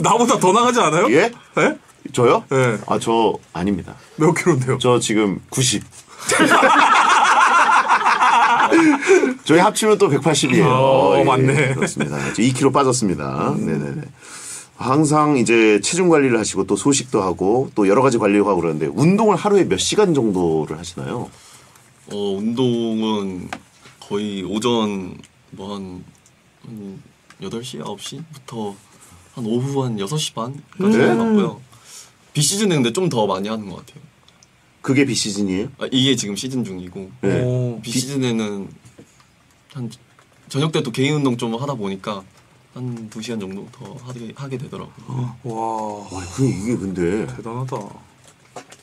나보다 더 나가지 않아요? 예? 네? 저요? 네. 저 아닙니다. 몇 킬로인데요? 저 지금 90. 저희 합치면 또 180이에요. 맞네. 그렇습니다. 2kg 빠졌습니다. 네네네. 항상 이제 체중 관리를 하시고 또 소식도 하고 또 여러 가지 관리를 하고 그러는데 운동을 하루에 몇 시간 정도를 하시나요? 운동은 거의 오전 한 8시, 9시부터 한 오후 한 6시 반까지 네? 해봤고요. 비시즌에 근데 좀 더 많이 하는 것 같아요. 그게 비시즌이에요? 이게 지금 시즌 중이고 네. 비시즌에는 한 저녁 때 또 개인 운동 좀 하다 보니까 한 2시간 정도 더 하게 되더라고요. 와, 이게 근데 대단하다.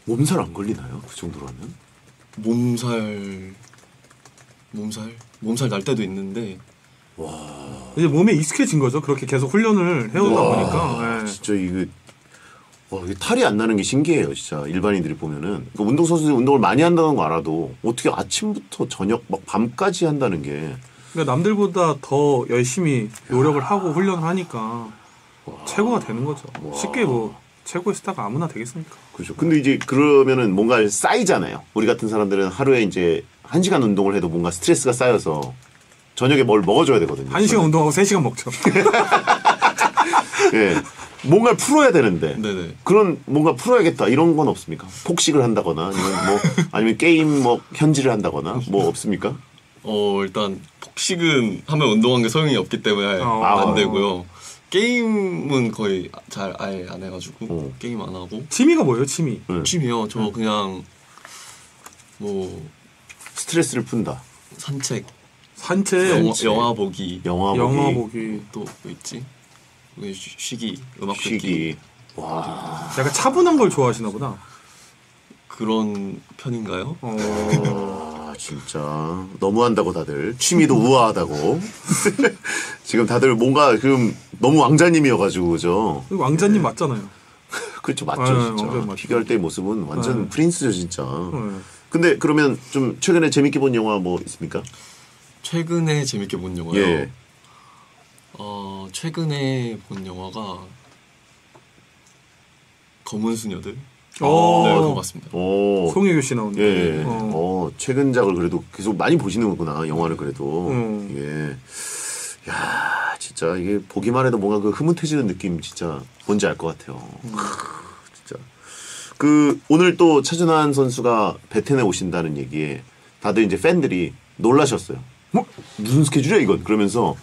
몸살 안 걸리나요? 그 정도로 하면? 몸살 날 때도 있는데 이제 몸에 익숙해진 거죠. 그렇게 계속 훈련을 해오다 보니까. 네. 진짜 이게 이게 탈이 안 나는 게 신기해요, 진짜. 일반인들이 보면은. 그 운동선수들이 운동을 많이 한다는 거 알아도 어떻게 아침부터 저녁 막 밤까지 한다는 게. 그러니까 남들보다 더 열심히 노력을 하고 훈련을 하니까 최고가 되는 거죠. 쉽게 뭐 최고의 스타가 아무나 되겠습니까? 그렇죠. 근데 이제 그러면은 뭔가 쌓이잖아요. 우리 같은 사람들은 하루에 이제 1시간 운동을 해도 뭔가 스트레스가 쌓여서 저녁에 뭘 먹어줘야 되거든요. 1시간 운동하고 3시간 먹죠. 예. 뭔가를 풀어야 되는데. 네네. 그런 뭔가 풀어야겠다 이런 건 없습니까? 폭식을 한다거나 아니면 게임 뭐 현질을 한다거나 뭐 없습니까? 일단 폭식은 하면 운동한 게 소용이 없기 때문에 안 되고요. 게임은 거의 잘 아예 안 해가지고 게임 안 하고. 취미가 뭐예요? 취미? 취미요? 저 그냥 뭐 스트레스를 푼다. 산책, 영화 보기, 영화 보기. 또 뭐 있지? 쉬기, 음악 쉬기. 듣기. 와. 약간 차분한 걸 좋아하시나 보다. 그런 편인가요? 진짜 너무한다고 다들 취미도 우아하다고. 지금 다들 뭔가 지금 너무 왕자님이어가지고 그죠? 왕자님 맞잖아요. 그렇죠, 맞죠, 진짜. 맞죠. 피겨할 때의 모습은 완전 프린스죠, 진짜. 네. 근데 그러면 좀 최근에 재밌게 본 영화 뭐 있습니까? 최근에 재밌게 본 영화요? 예. 최근에 본 영화가 검은 수녀들. 네, 그거 맞습니다. 송혜교 씨 나오는. 예. 최근작을 그래도 계속 많이 보시는구나, 영화를 그래도. 예. 야, 진짜 이게 보기만 해도 뭔가 그 흐뭇해지는 느낌 진짜 뭔지 알 것 같아요. 진짜. 오늘 또 차준환 선수가 베텐에 오신다는 얘기에 다들 이제 팬들이 놀라셨어요. 뭐? 무슨 스케줄이야 이건? 그러면서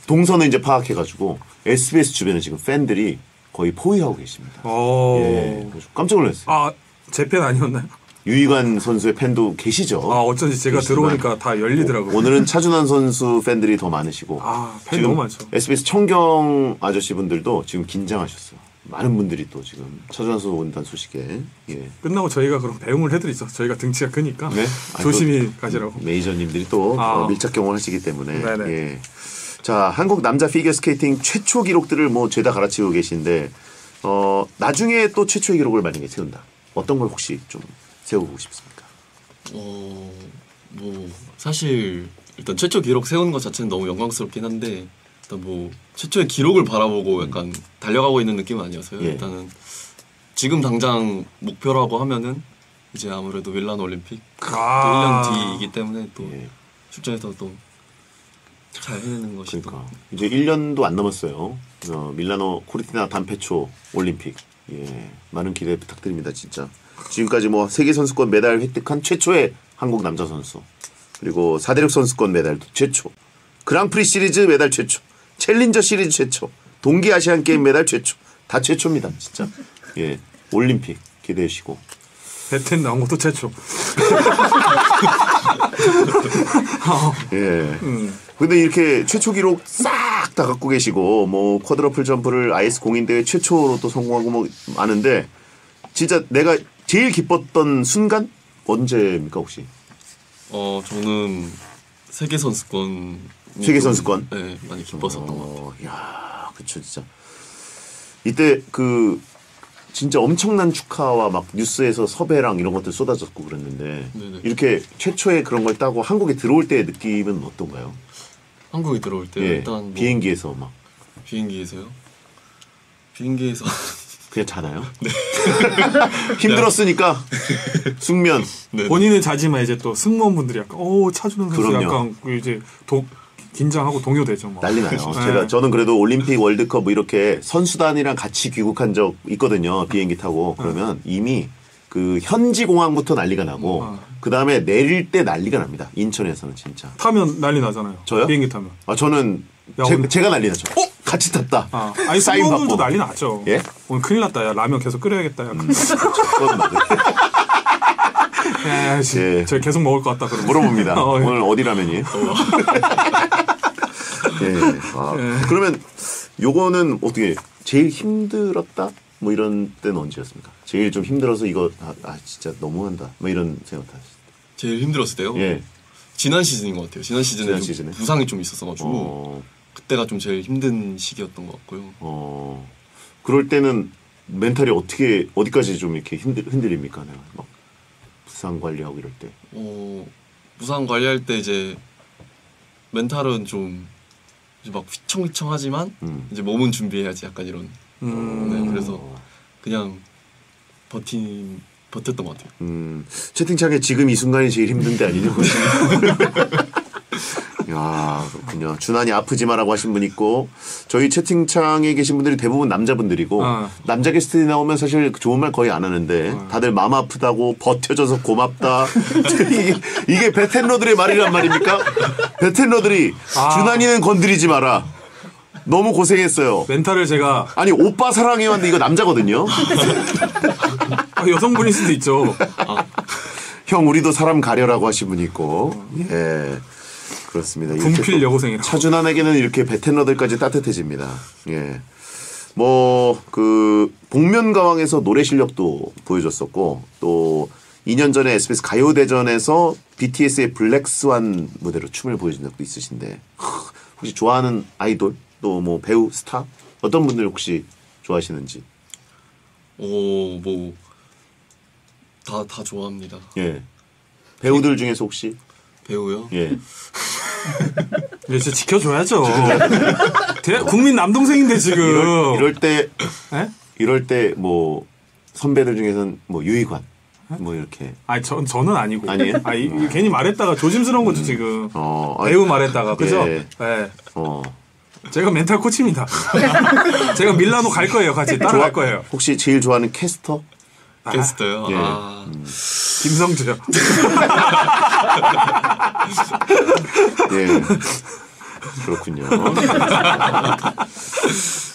동선을 이제 파악해가지고 SBS 주변에 지금 팬들이 거의 포위하고 계십니다. 예, 그래서 깜짝 놀랐어요. 제 팬 아니었나요? 유희관 선수의 팬도 계시죠. 어쩐지 제가 계시지만 들어오니까 다 열리더라고요. 오늘은 차준환 선수 팬들이 더 많으시고. 팬 너무 많죠. SBS 청경 아저씨 분들도 지금 긴장하셨어요. 많은 분들이 또 지금 차준환 선수 온다는 소식에. 예. 끝나고 저희가 그럼 배웅을 해드리죠. 저희가 등치가 크니까. 네? 조심히 가시라고. 메이저님들이 또 밀착 경험을 하시기 때문에. 네네. 예. 자, 한국 남자 피겨스케이팅 최초 기록들을 뭐 죄다 갈아치우고 계신데 나중에 또 최초의 기록을 만약에 세운다. 어떤 걸 혹시 좀 세우고 싶습니까? 뭐 사실 일단 최초 기록 세우는 것 자체는 너무 영광스럽긴 한데 일단 뭐 최초의 기록을 바라보고 약간 달려가고 있는 느낌은 아니어서요. 예. 일단은 지금 당장 목표라고 하면은 이제 아무래도 밀라노 올림픽 또 1년 뒤이기 때문에 또 출전해서 또 잘 해내는 것이 그러니까 이제 1년도 안 남았어요. 밀라노 코르티나 단페초 올림픽. 예, 많은 기대 부탁드립니다, 진짜. 지금까지 뭐 세계 선수권 메달 획득한 최초의 한국 남자 선수, 그리고 4대륙 선수권 메달도 최초, 그랑프리 시리즈 메달 최초, 챌린저 시리즈 최초, 동계 아시안 게임 메달 최초, 다 최초입니다, 진짜. 예, 올림픽 기대해 주시고. 베텐 나온 것도 최초. 예. 근데 이렇게 최초 기록 싹 다 갖고 계시고 뭐 쿼드러플 점프를 IS 공인 대회 최초로 또 성공하고 뭐 많은데 진짜 내가 제일 기뻤던 순간 언제입니까 혹시? 저는 세계 선수권. 네, 많이 기뻤었던 것 같아요. 야, 그쵸 진짜. 이때 진짜 엄청난 축하와 막 뉴스에서 섭외랑 이런 것들 쏟아졌고 그랬는데 네네. 이렇게 최초의 그런 걸 따고 한국에 들어올 때의 느낌은 어떤가요? 한국에 들어올 때 예, 일단 뭐 비행기에서 막 비행기에서 그냥 자나요? 네. 힘들었으니까 숙면. 네. 본인은 자지만 이제 또 승무원분들이 약간 차준환 선수 그럼요. 약간 이제 긴장하고 동요되죠. 뭐. 난리 나요. 네. 저는 그래도 올림픽, 월드컵 뭐 이렇게 선수단이랑 같이 귀국한 적 있거든요. 비행기 타고. 그러면 이미 그 현지 공항부터 난리가 나고 그 다음에 내릴 때 난리가 납니다. 인천에서는 진짜. 타면 난리 나잖아요. 저요? 비행기 타면. 저는 제가 난리 나죠. 같이 탔다. 아니 사인 승무원들도 받고. 난리 났죠. 예? 오늘 큰일 났다. 야 라면 계속 끓여야겠다. 야. 그건 맞아요. 야, 예. 저 계속 먹을 것 같다. 그러면. 물어봅니다. 예. 오늘 어디 라면이에요? 예. 그러면 요거는 어떻게 제일 힘들었다? 뭐 이런 때는 언제였습니까? 제일 좀 힘들어서 이거 진짜 너무한다. 뭐 이런 생각 하셨어요. 제일 힘들었을 때요? 예. 지난 시즌인 것 같아요. 지난 시즌에 부상이 좀 있었어가지고 그때가 좀 제일 힘든 시기였던 것 같고요. 그럴 때는 멘탈이 어디까지 좀 이렇게 흔들립니까? 내가 막 부상 관리하고 이럴 때. 부상 관리할 때 이제 멘탈은 좀 이제 막 휘청휘청하지만 이제 몸은 준비해야지 약간 이런. 네, 그래서 그냥 버텼던 것 같아요. 채팅창에 지금 이 순간이 제일 힘든 데 아니냐? 야, 그렇군요. 준환이 아프지 마라고 하신 분 있고, 저희 채팅창에 계신 분들이 대부분 남자분들이고, 남자 게스트들이 나오면 사실 좋은 말 거의 안 하는데, 다들 마음 아프다고 버텨줘서 고맙다. 이게 베테너들의 말이란 말입니까? 베테너들이 준환이는 건드리지 마라. 너무 고생했어요. 멘탈을 제가 아니 오빠 사랑해 왔는데 이거 남자거든요. 여성분일 수도 있죠. 형 우리도 사람 가려라고 하신 분이 있고, 예. 그렇습니다. 분필 여고생이라고. 차준환에게는 이렇게 베테너들까지 따뜻해집니다. 예. 뭐, 복면가왕에서 노래 실력도 보여줬었고, 또 2년 전에 SBS 가요대전에서 BTS의 블랙스완 무대로 춤을 보여준 적도 있으신데, 혹시 좋아하는 아이돌, 또 뭐 배우, 스타? 어떤 분들 혹시 좋아하시는지? 다 좋아합니다. 예. 배우들 중에서 혹시? 배우요? 예. 진짜 지켜줘야죠. 국민 남동생인데 지금. 이럴 때 뭐 선배들 중에서는 뭐 유희관 뭐 이렇게. 아니 저는 아니고. 아니에요? 괜히 말했다가 조심스러운 거죠 지금. 배우 말했다가 그죠? 예. 네. 제가 멘탈 코치입니다. 제가 밀라노 갈 거예요. 같이 따라갈 거예요. 혹시 제일 좋아하는 캐스터? 게스트요? 예. 김성주요. 예. 그렇군요.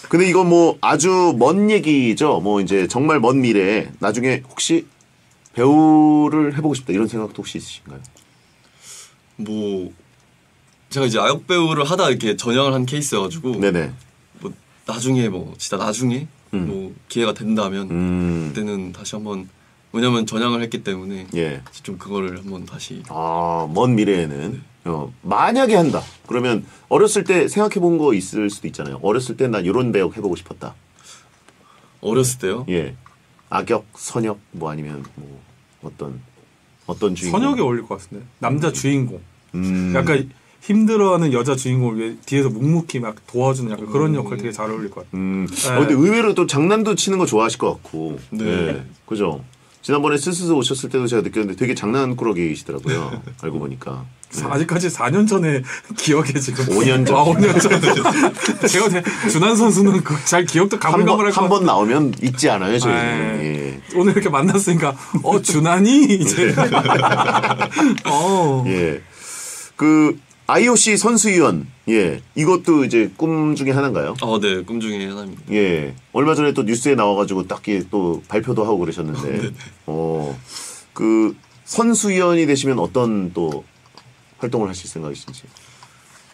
근데 이건 뭐 아주 먼 얘기죠. 뭐 이제 정말 먼 미래에 나중에 혹시 배우를 해보고 싶다 이런 생각도 혹시 있으신가요? 뭐 제가 이제 아역 배우를 하다 이렇게 전향을 한 케이스여가지고 네네. 뭐 나중에 진짜 나중에 뭐 기회가 된다면 그때는 다시 한번 왜냐면 전향을 했기 때문에 예. 좀 그거를 한번 다시 먼 미래에는 만약에 한다. 그러면 어렸을 때 생각해 본 거 있을 수도 있잖아요. 어렸을 때 난 이런 배역 해보고 싶었다. 어렸을 때요? 예. 악역, 선역 뭐 아니면 뭐 어떤 주인공? 선역이 어울릴 것 같은데. 남자 주인공. 약간 힘들어하는 여자 주인공을 위해 뒤에서 묵묵히 막 도와주는 약간 그런 역할 되게 잘 어울릴 것 같아요. 근데 의외로 또 장난도 치는 거 좋아하실 것 같고. 네. 네. 그죠? 지난번에 스스스 오셨을 때도 제가 느꼈는데 되게 장난꾸러기이시더라고요. 알고 보니까. 네. 아직까지 4년 전에 기억에 지금 5년 전. 5년 전. 제가 준환 선수는 잘 기억도 가물가물할 것 한 번 나오면 잊지 않아요, 저희는. 예. 오늘 이렇게 만났으니까 준환이 이제. 예. IOC 선수위원, 예, 이것도 이제 꿈 중에 하나인가요? 네, 꿈 중에 하나입니다. 예, 얼마 전에 또 뉴스에 나와가지고 딱히 또 발표도 하고 그러셨는데, 선수위원이 되시면 어떤 또 활동을 하실 생각이신지?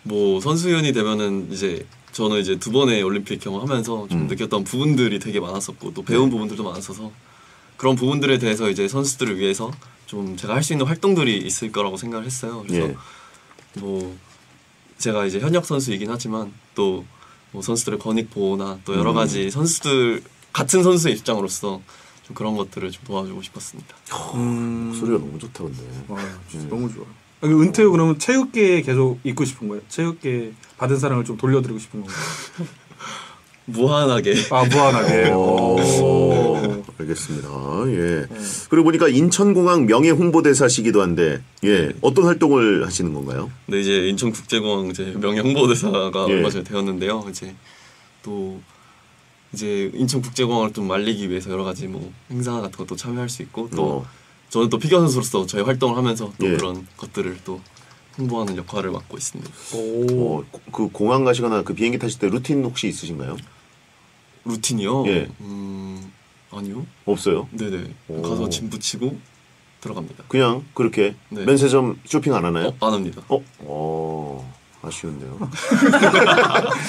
뭐 선수위원이 되면은 이제 저는 이제 2번의 올림픽 경험하면서 좀 느꼈던 부분들이 되게 많았었고 또 배운 부분들도 많았어서 그런 부분들에 대해서 이제 선수들을 위해서 좀 제가 할 수 있는 활동들이 있을 거라고 생각을 했어요. 그래서 예. 뭐 제가 이제 현역 선수이긴 하지만 또 뭐 선수들의 권익 보호나 또 여러 가지 선수들 같은 선수의 입장으로서 좀 그런 것들을 좀 도와주고 싶었습니다. 목소리가 너무 좋다 근데. 진짜 너무 좋아. 은퇴 후 그러면 체육계에 계속 있고 싶은 거예요? 체육계 받은 사랑을 좀 돌려드리고 싶은 건가요? 무한하게. 무한하게. 알겠습니다. 예. 그리고 보니까 인천공항 명예 홍보대사시기도 한데, 예. 어떤 활동을 하시는 건가요? 네, 이제 인천국제공항 이제 명예 홍보대사가 예. 얼마 전에 되었는데요. 이제 또 이제 인천국제공항을 좀 말리기 위해서 여러 가지 뭐 행사 같은 것도 참여할 수 있고 또 저는 또 피겨 선수로서 저희 활동을 하면서 또 예. 그런 것들을 또 홍보하는 역할을 맡고 있습니다. 그 공항 가시거나 그 비행기 타실 때 루틴 혹시 있으신가요? 루틴이요? 예. 아니요. 없어요? 네네. 가서 짐 붙이고 들어갑니다. 그냥 그렇게 네. 면세점 쇼핑 안 하나요? 안 합니다. 아쉬운데요.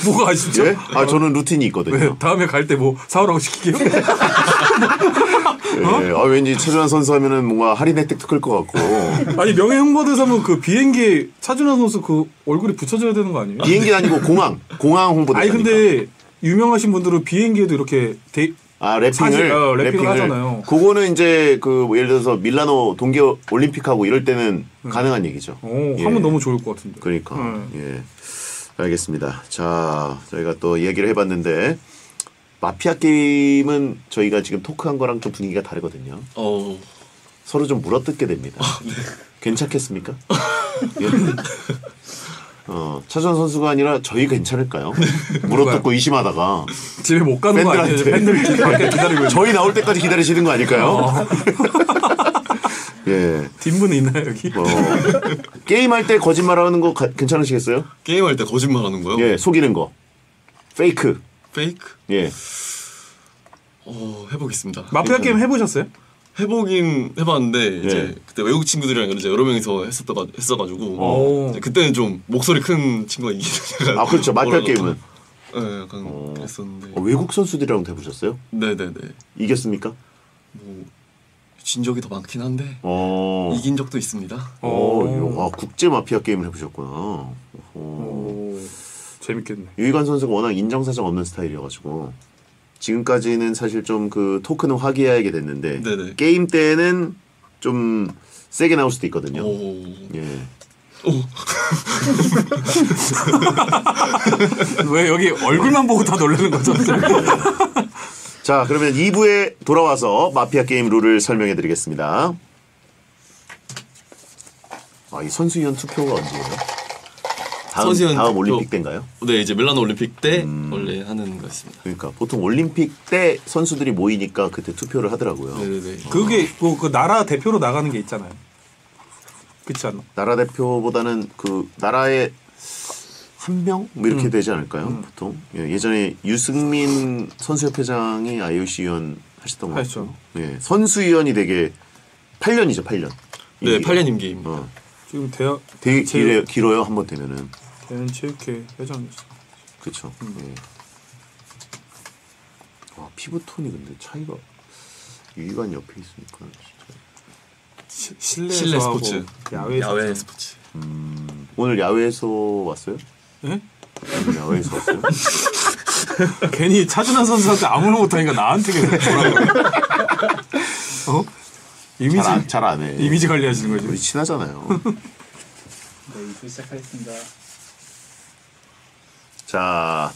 뭐가 아쉽죠? 예? 저는 루틴이 있거든요. 왜? 다음에 갈 때 뭐 사오라고 시키게요? 예. 왠지 차준환 선수 하면은 뭔가 할인 혜택도 클 것 같고. 아니 명예 홍보대사면 그 비행기에 차준환 선수 그 얼굴이 붙여져야 되는 거 아니에요? 비행기 아니고 공항 홍보대사. 아니 근데 유명하신 분들은 비행기에도 이렇게 아 래핑을 사실, 래핑을 하잖아요. 그거는 이제 그 예를 들어서 밀라노 동계 올림픽하고 이럴 때는 가능한 얘기죠. 오, 예. 하면 너무 좋을 것 같은데. 그러니까 예. 알겠습니다. 자, 저희가 또 이야기를 해봤는데 마피아 게임은 저희가 지금 토크한 거랑 좀 분위기가 다르거든요. 서로 좀 물어뜯게 됩니다. 괜찮겠습니까? 예. 차주환 선수가 아니라 저희 괜찮을까요? 물어뜯고 의심하다가 집에 못 가는 거 아니에요? 팬들이 밖에 기다리고 있는. 저희 나올 때까지 기다리시는 거 아닐까요? 예. 뒷문이 있나요 여기? 게임할 때 거짓말하는 거 괜찮으시겠어요? 게임할 때 거짓말하는 거요? 예, 속이는 거. 페이크. 페이크? 예. 해보겠습니다. 마피아 게임 해보셨어요? 해보긴 해봤는데 이제 예. 그때 외국 친구들이랑 이제 여러 명이서 했어가지고 이제 그때는 좀 목소리 큰 친구가 이기는. 아 그렇죠. 마피아 게임은. 네, 약간 그랬었는데. 외국 선수들이랑 해보셨어요? 네네네. 이겼습니까? 뭐 진 적이 더 많긴 한데 이긴 적도 있습니다. 국제 마피아 게임을 해보셨구나. 재밌겠네. 유희관 선수가 워낙 인정사정 없는 스타일이어가지고 지금까지는 사실 좀 그 토크는 화기애애하게 됐는데 네네. 게임 때는 좀 세게 나올 수도 있거든요. 예. 왜 여기 얼굴만 보고 다 놀라는 거죠? 자, 그러면 2부에 돌아와서 마피아 게임 룰을 설명해 드리겠습니다. 이 선수위원 투표가 언제예요? 선수위원 다음 투표. 올림픽 때인가요? 네, 이제 밀라노 올림픽 때 원래 하는 거였습니다. 그러니까 보통 올림픽 때 선수들이 모이니까 그때 투표를 하더라고요. 네네네. 그게 그 나라 대표로 나가는 게 있잖아요. 그렇지 않나? 나라 대표보다는 그 나라의 한 명? 뭐 이렇게 되지 않을까요? 보통. 예, 예전에 유승민 선수협회장이 IOC 위원 하셨던 것 같아요. 예, 선수위원이 되게 8년이죠, 8년. 네, 8년 임기입니다. 지금 대학 되게 길어요, 한 번 되면은. 대한체육회 회장이었어. 그렇죠. 예. 피부톤이 근데 차이가 유희관 옆에 있으니까 진짜. 실내 스포츠. 야외 스포츠. 오늘 야외에서 왔어요? 예? 오늘 야외에서 왔어요? 괜히 차준환 선수한테 아무나 못하니까 나한테 계속 뭐라고. 이미지 잘 안 해. 이미지 관리하시는 거지. 우리 친하잖아요. 네, 2부 시작하겠습니다. 자,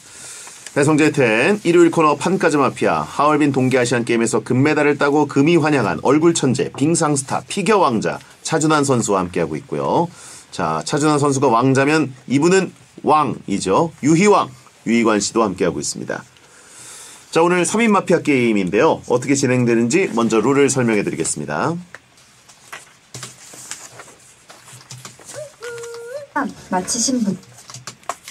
배성재 텐 일요일 코너 판까지 마피아 하얼빈 동계아시안 게임에서 금메달을 따고 금이 환영한 얼굴 천재 빙상스타 피겨 왕자 차준환 선수와 함께하고 있고요. 자, 차준환 선수가 왕자면 이분은 왕이죠. 유희왕 유희관 씨도 함께하고 있습니다. 자, 오늘 3인 마피아 게임인데요. 어떻게 진행되는지 먼저 룰을 설명해 드리겠습니다. 마치신 분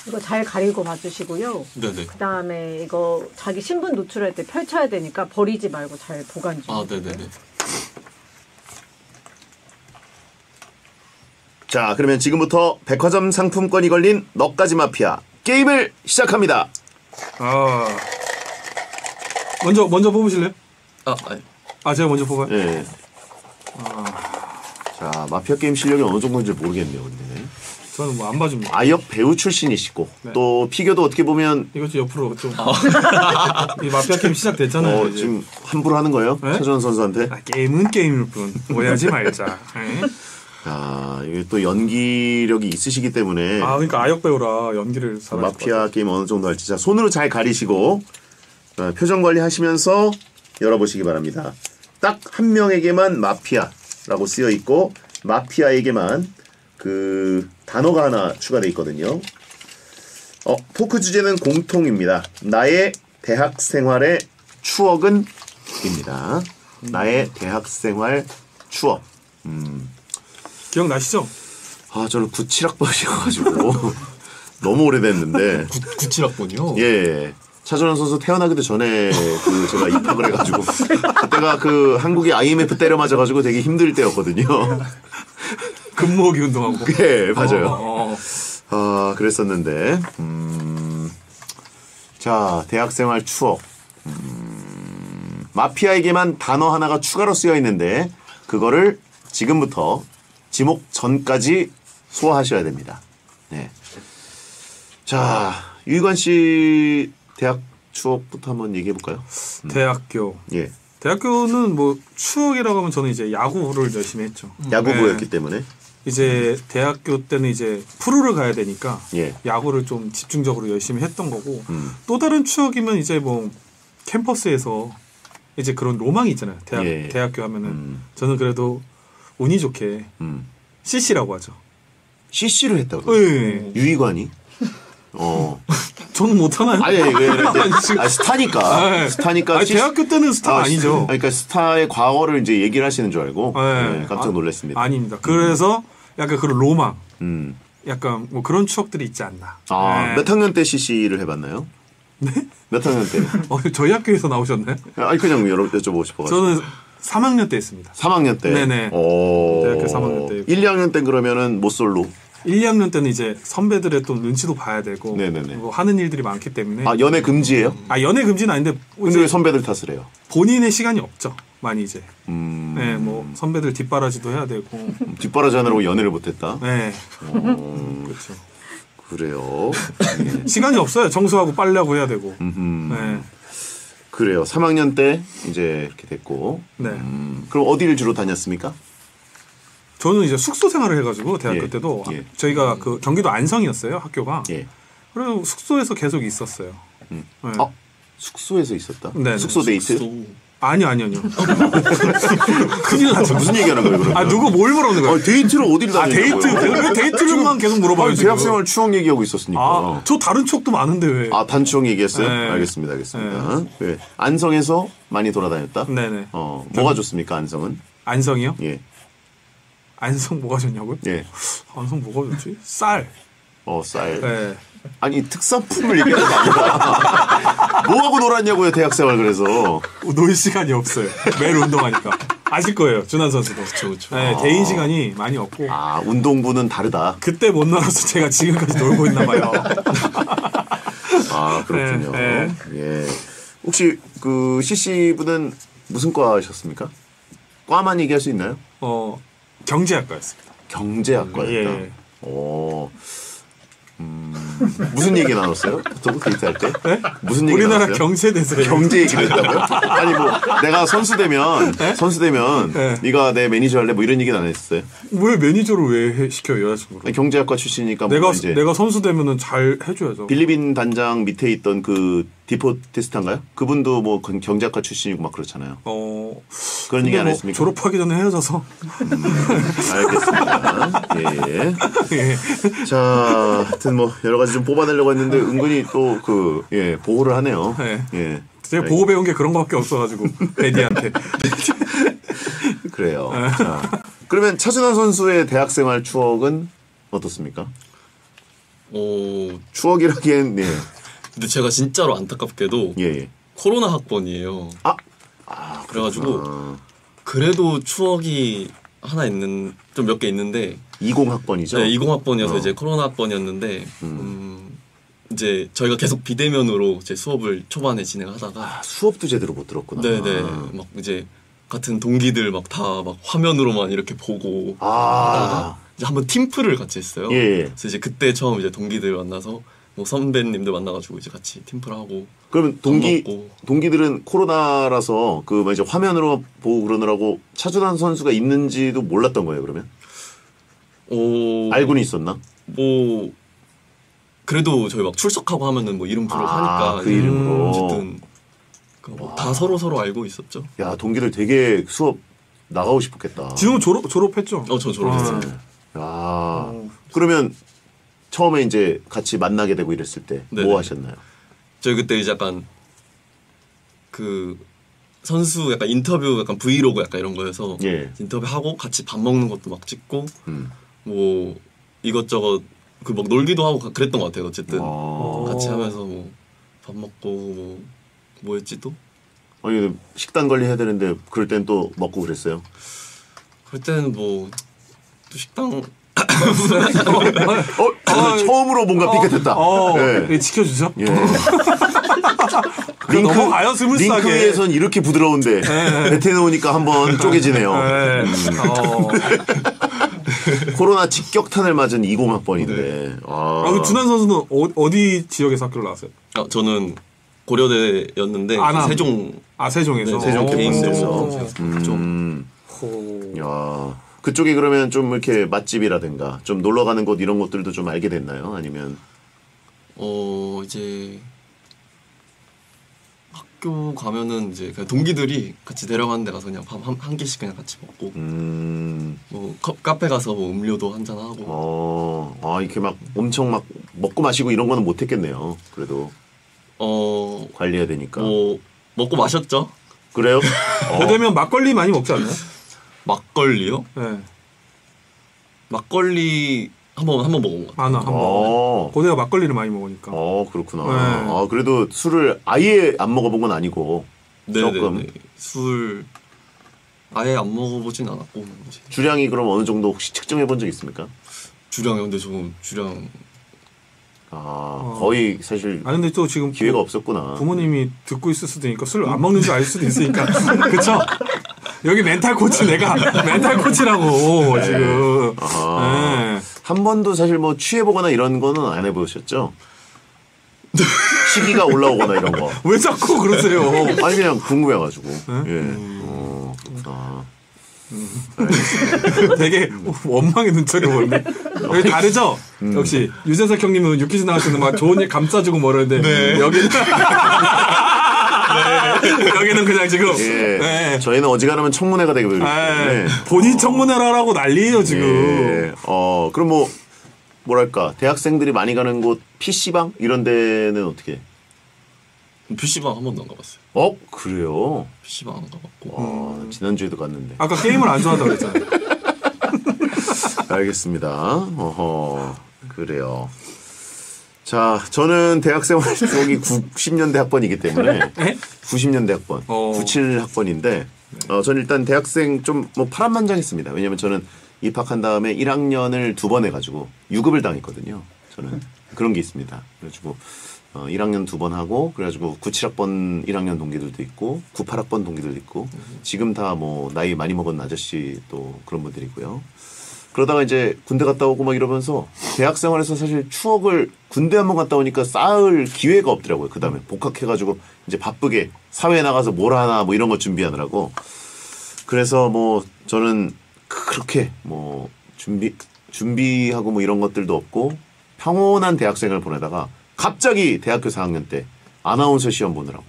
이거 잘 가리고 봐주시고요. 네네. 그 다음에 이거 자기 신분 노출할 때 펼쳐야 되니까 버리지 말고 잘 보관 좀. 네네네. 자, 그러면 지금부터 백화점 상품권이 걸린 너까지 마피아 게임을 시작합니다. 먼저 뽑으실래요? 아니. 제가 먼저 뽑아요. 네. 자, 마피아 게임 실력이 어느 정도인지 모르겠네요, 근데. 저는 뭐 안 봐줍니다. 아역 배우 출신이시고 네. 또 피겨도 어떻게 보면 이거 좀 옆으로 좀. 이 마피아 게임 시작됐잖아요. 이제. 지금 함부로 하는 거예요? 네? 차준환 선수한테. 게임은 게임일 뿐 오해하지 말자. 네? 이게 또 연기력이 있으시기 때문에 그러니까 아역 배우라 연기를 잘하실 것 마피아 같아요. 게임 어느 정도 할지 자, 손으로 잘 가리시고 표정 관리하시면서 열어보시기 바랍니다. 딱 한 명에게만 마피아라고 쓰여 있고 마피아에게만 그 단어가 하나 추가되어 있거든요. 토크 주제는 공통입니다. 나의 대학 생활의 추억은 입니다. 나의 대학 생활 추억. 기억나시죠? 저는 97학번이어가지고 너무 오래됐는데 97학번이요? 예. 차준환 선수 태어나기도 전에 제가 입학을 해가지고 그때가 그 한국이 IMF 때려 맞아가지고 되게 힘들 때였거든요. 근무호기 운동하고. 예, 맞아요. 그랬었는데 자, 대학생활 추억. 마피아에게만 단어 하나가 추가로 쓰여 있는데 그거를 지금부터 지목 전까지 소화하셔야 됩니다. 네. 자, 유희관 씨 대학 추억부터 한번 얘기해 볼까요? 대학교. 예. 대학교는 뭐 추억이라고 하면 저는 이제 야구를 열심히 했죠. 야구부였기 때문에. 이제 대학교 때는 이제 프로를 가야 되니까 예. 야구를 좀 집중적으로 열심히 했던 거고 또 다른 추억이면 이제 뭐 캠퍼스에서 이제 그런 로망이 있잖아요. 예. 대학교 하면은 저는 그래도 운이 좋게 CC라고 하죠. CC를 했다고. 예. 유희관이. 저는 못하나요? 아니 왜 지금- 스타니까. 네. 스타니까. 아니, 대학교 때는 스타 아니죠. 그러니까 스타의 과거를 이제 얘기를 하시는 줄 알고 네. 네, 깜짝 놀랐습니다. 아닙니다. 그래서 약간 그런 로망, 음. 약간 뭐 그런 추억들이 있지 않나. 아, 네. 몇 학년 때 CC를 해봤나요? 네? 몇 학년 때? 저희 학교에서 나오셨나요? 아니 그냥 여러 여쭤보고 싶어가지고. 저는 3학년 때 했습니다. 3학년 때. 네네. 오. 대학교 3학년 때. 1, 2학년 때 그러면은 모쏠로. 1, 2학년 때는 이제 선배들의 또 눈치도 봐야 되고 네네네. 뭐 하는 일들이 많기 때문에 아 연애 금지예요? 연애 금지는 아닌데 근데 왜 선배들 탓을 해요? 본인의 시간이 없죠. 많이 이제. 네, 뭐 선배들 뒷바라지도 해야 되고. 뒷바라지 하느라고 연애를 못했다. 네. 그렇죠. 그래요. 시간이 없어요. 청소하고 빨래하고 해야 되고. 네. 그래요. 3학년 때 이제 이렇게 됐고. 네. 그럼 어디를 주로 다녔습니까? 저는 이제 숙소 생활을 해가지고 대학교 예. 때도 예. 저희가 그 경기도 안성이었어요 학교가. 예. 그래서 숙소에서 계속 있었어요. 네. 숙소에서 있었다. 네, 숙소 데이트? 아니요. 큰일 나죠. 무슨 얘기하는 거예요, 그러면? 누구 뭘 물어보는 거예요? 데이트를 어디를 다녔냐고요? 데이트, 데이트를만 계속 물어봐요. 지금. 대학생활 추억 얘기하고 있었으니까. 저 다른 추억도 많은데 왜? 단 추억 얘기했어요? 네. 알겠습니다. 네. 안성에서 많이 돌아다녔다? 네네. 뭐가 좋습니까, 안성은? 안성이요? 예. 안성 뭐가 좋냐고요? 예. 안성 뭐가 좋지? 쌀. 쌀. 네. 아니, 특산품을 얘기하는 거 아니라. 뭐하고 놀았냐고요, 대학생활 그래서. 놀 시간이 없어요. 매일 운동하니까. 아실 거예요, 준환 선수도. 그렇죠. 네, 개인 시간이 많이 없고. 운동부는 다르다. 그때 못 놀아서 제가 지금까지 놀고 있나 봐요. 그렇군요. 네. 예. 혹시 그 CC분은 무슨 과셨습니까? 과만 얘기할 수 있나요? 경제학과였습니다. 경제학과였다. 예. 무슨 얘기 나눴어요? 보통 데이트할 때? 네? 무슨 얘기 우리나라 나눴어요? 경제에 대해서 경제 얘기를 했다고요? 아니 뭐 내가 선수 되면 네. 네가 내 매니저 할래? 뭐 이런 얘기는 안 했어요? 왜 매니저를 왜 시켜요 여자친구를? 경제학과 출신이니까 내가 뭐 이제 내가 선수 되면은 잘 해줘야죠. 빌리빈 단장 밑에 있던 그 디포테스타인가요? 그분도 뭐 경제학과 출신이고 막 그렇잖아요. 그런 얘기 안 했습니까? 졸업하기 전에 헤어져서. 알겠습니다. 예. 예. 자, 하여튼 뭐 여러 가지 좀 뽑아내려고 했는데 은근히 또 보호를 하네요. 네. 예. 제가 보고 배운 게 그런 거밖에 없어가지고 에디한테. 그래요. 자, 그러면 차준환 선수의 대학생활 추억은 어떻습니까? 추억이라기엔 근데 제가 진짜로 안타깝게도 예. 코로나 학번이에요. 그래가지고 그래도 추억이 하나 있는 좀 몇 개 있는데 20학번이죠? 네, 20학번이어서 이제 코로나 학번이었는데 이제 저희가 계속 비대면으로 이제 수업을 초반에 진행하다가 수업도 제대로 못 들었구나. 네네 막 이제 같은 동기들 막 다 막 화면으로만 이렇게 보고 하다가 이제 한번 팀플을 같이 했어요. 예. 그래서 이제 그때 처음 이제 동기들 만나서 뭐 선배님들 만나가지고 이제 같이 팀플하고. 그러면 동기들은 코로나라서 그 이제 화면으로 보고 그러느라고 차준환 선수가 있는지도 몰랐던 거예요. 그러면 알고는 있었나? 뭐 그래도 저희 막 출석하고 하면은 뭐 이름 부르고 하니까 그 이름으로 어쨌든 다 서로 알고 있었죠. 야 동기들 되게 수업 나가고 싶었겠다. 지금 졸업했죠? 저 졸업했어요. 야 그러면 처음에 이제 같이 만나게 되고 이랬을 때 뭐 하셨나요? 저희 그때 이제 약간 그 선수 약간 인터뷰 약간 브이로그 약간 이런 거여서 인터뷰하고 같이 밥 먹는 것도 막 찍고 뭐 이것저것 그 막 놀기도 하고 그랬던 것 같아요. 어쨌든 같이 하면서 뭐 밥 먹고 뭐 했지 또? 아니 식단 관리해야 되는데 그럴 땐 또 먹고 그랬어요? 그럴 때는 뭐 또 식당 처음으로 뭔가 삐끗했다. 네. 지켜주죠. 예. 넘어가요 스무스하게. 링크에선 이렇게 부드러운데 뱉에 놓으니까 한번 쪼개지네요. 코로나 직격탄을 맞은 20학번인데. 준환 선수는 어디 지역에서 학교를 나왔어요? 저는 고려대였는데 안암. 세종 세종에서. 네, 세종 개인대에서 오. 야, 그쪽이 그러면 좀 이렇게 맛집이라든가 좀 놀러 가는 곳 이런 것들도 좀 알게 됐나요? 아니면 이제 학교 가면은 이제 그냥 동기들이 같이 내려가는 데 가서 그냥 밥 한 개씩 그냥 같이 먹고 뭐 카페 가서 뭐 음료도 한잔 하고 이렇게 막 엄청 막 먹고 마시고 이런 거는 못 했겠네요. 그래도 관리해야 되니까. 뭐 먹고 마셨죠. 그래요? 고대면 막걸리 많이 먹지 않나요? 막걸리요? 네. 막걸리 한번 먹은 것 같아요. 한번. 고대가 막걸리를 많이 먹으니까. 그렇구나. 네. 그래도 술을 아예 안 먹어본 건 아니고 조금 네네네. 술 아예 안 먹어보진 않았고 이제. 주량이 그럼 어느 정도 혹시 측정해 본 적 있습니까? 주량이요? 근데 저 주량 거의 사실 근데 또 지금 기회가 없었구나. 부모님이 듣고 있을 수도 있으니까 술 안 먹는 줄 알 수도 있으니까. 그쵸? 여기 멘탈 코치 내가 멘탈 코치라고 지금. 네. 한 번도 사실 뭐 취해보거나 이런 거는 안 해보셨죠? 시기가 올라오거나 이런 거. 왜 자꾸 그러세요? 아니 그냥 궁금해가지고. 예. 그렇구나. 되게 원망의 눈초리 보이네. 여기 다르죠? 역시 유재석 형님은 유퀴즈 나가시는 막 좋은 일 감싸주고 뭐라는데 여기는 여기는 그냥 지금 저희는 어지간하면 청문회가 되게 되기 때문에 본인 청문회라고 난리예요 지금. 그럼 뭐랄까 대학생들이 많이 가는 곳 PC방 이런 데는 어떻게? PC방 한 번도 안 가봤어요. 그래요? PC방 안 가봤고. 지난주에도 갔는데. 아까 게임을 안 좋아한다고 그랬잖아요. 알겠습니다. 그래요. 자, 저는 대학생활 추억이 90년대 학번이기 때문에 90년대 학번, 97 학번인데 저는 일단 대학생 좀 뭐 파란만장했습니다. 왜냐면 저는 입학한 다음에 1학년을 2번 해가지고 유급을 당했거든요. 저는 그런 게 있습니다. 그래가지고 1학년 2번 하고 그래가지고 97학번 1학년 동기들도 있고 98학번 동기들도 있고 지금 다 뭐 나이 많이 먹은 아저씨 또 그런 분들이고요. 그러다가 이제 군대 갔다 오고 막 이러면서 대학 생활에서 사실 추억을 군대 한번 갔다 오니까 쌓을 기회가 없더라고요. 그 다음에 복학해가지고 이제 바쁘게 사회에 나가서 뭘 하나 뭐 이런 거 준비하느라고. 그래서 뭐 저는 그렇게 뭐 준비하고 뭐 이런 것들도 없고 평온한 대학생을 보내다가 갑자기 대학교 4학년 때 아나운서 시험 보느라고.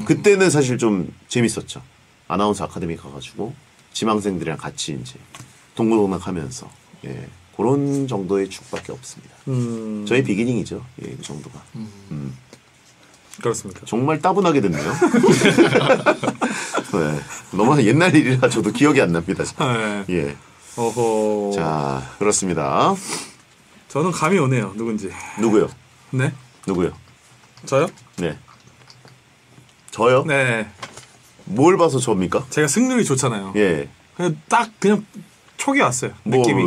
그때는 사실 좀 재밌었죠. 아나운서 아카데미 가가지고 지망생들이랑 같이 이제 동고동락하면서 그런 정도의 축밖에 없습니다. 저의 비기닝이죠. 그 정도가. 그렇습니까? 정말 따분하게 됐네요. 너무 옛날 일이라 저도 기억이 안 납니다. 어허. 자, 그렇습니다. 저는 감이 오네요. 누군지. 누구요? 네? 누구요? 저요? 네. 저요? 네. 뭘 봐서 저입니까? 제가 승률이 좋잖아요. 예. 그냥 촉이 왔어요. 느낌이.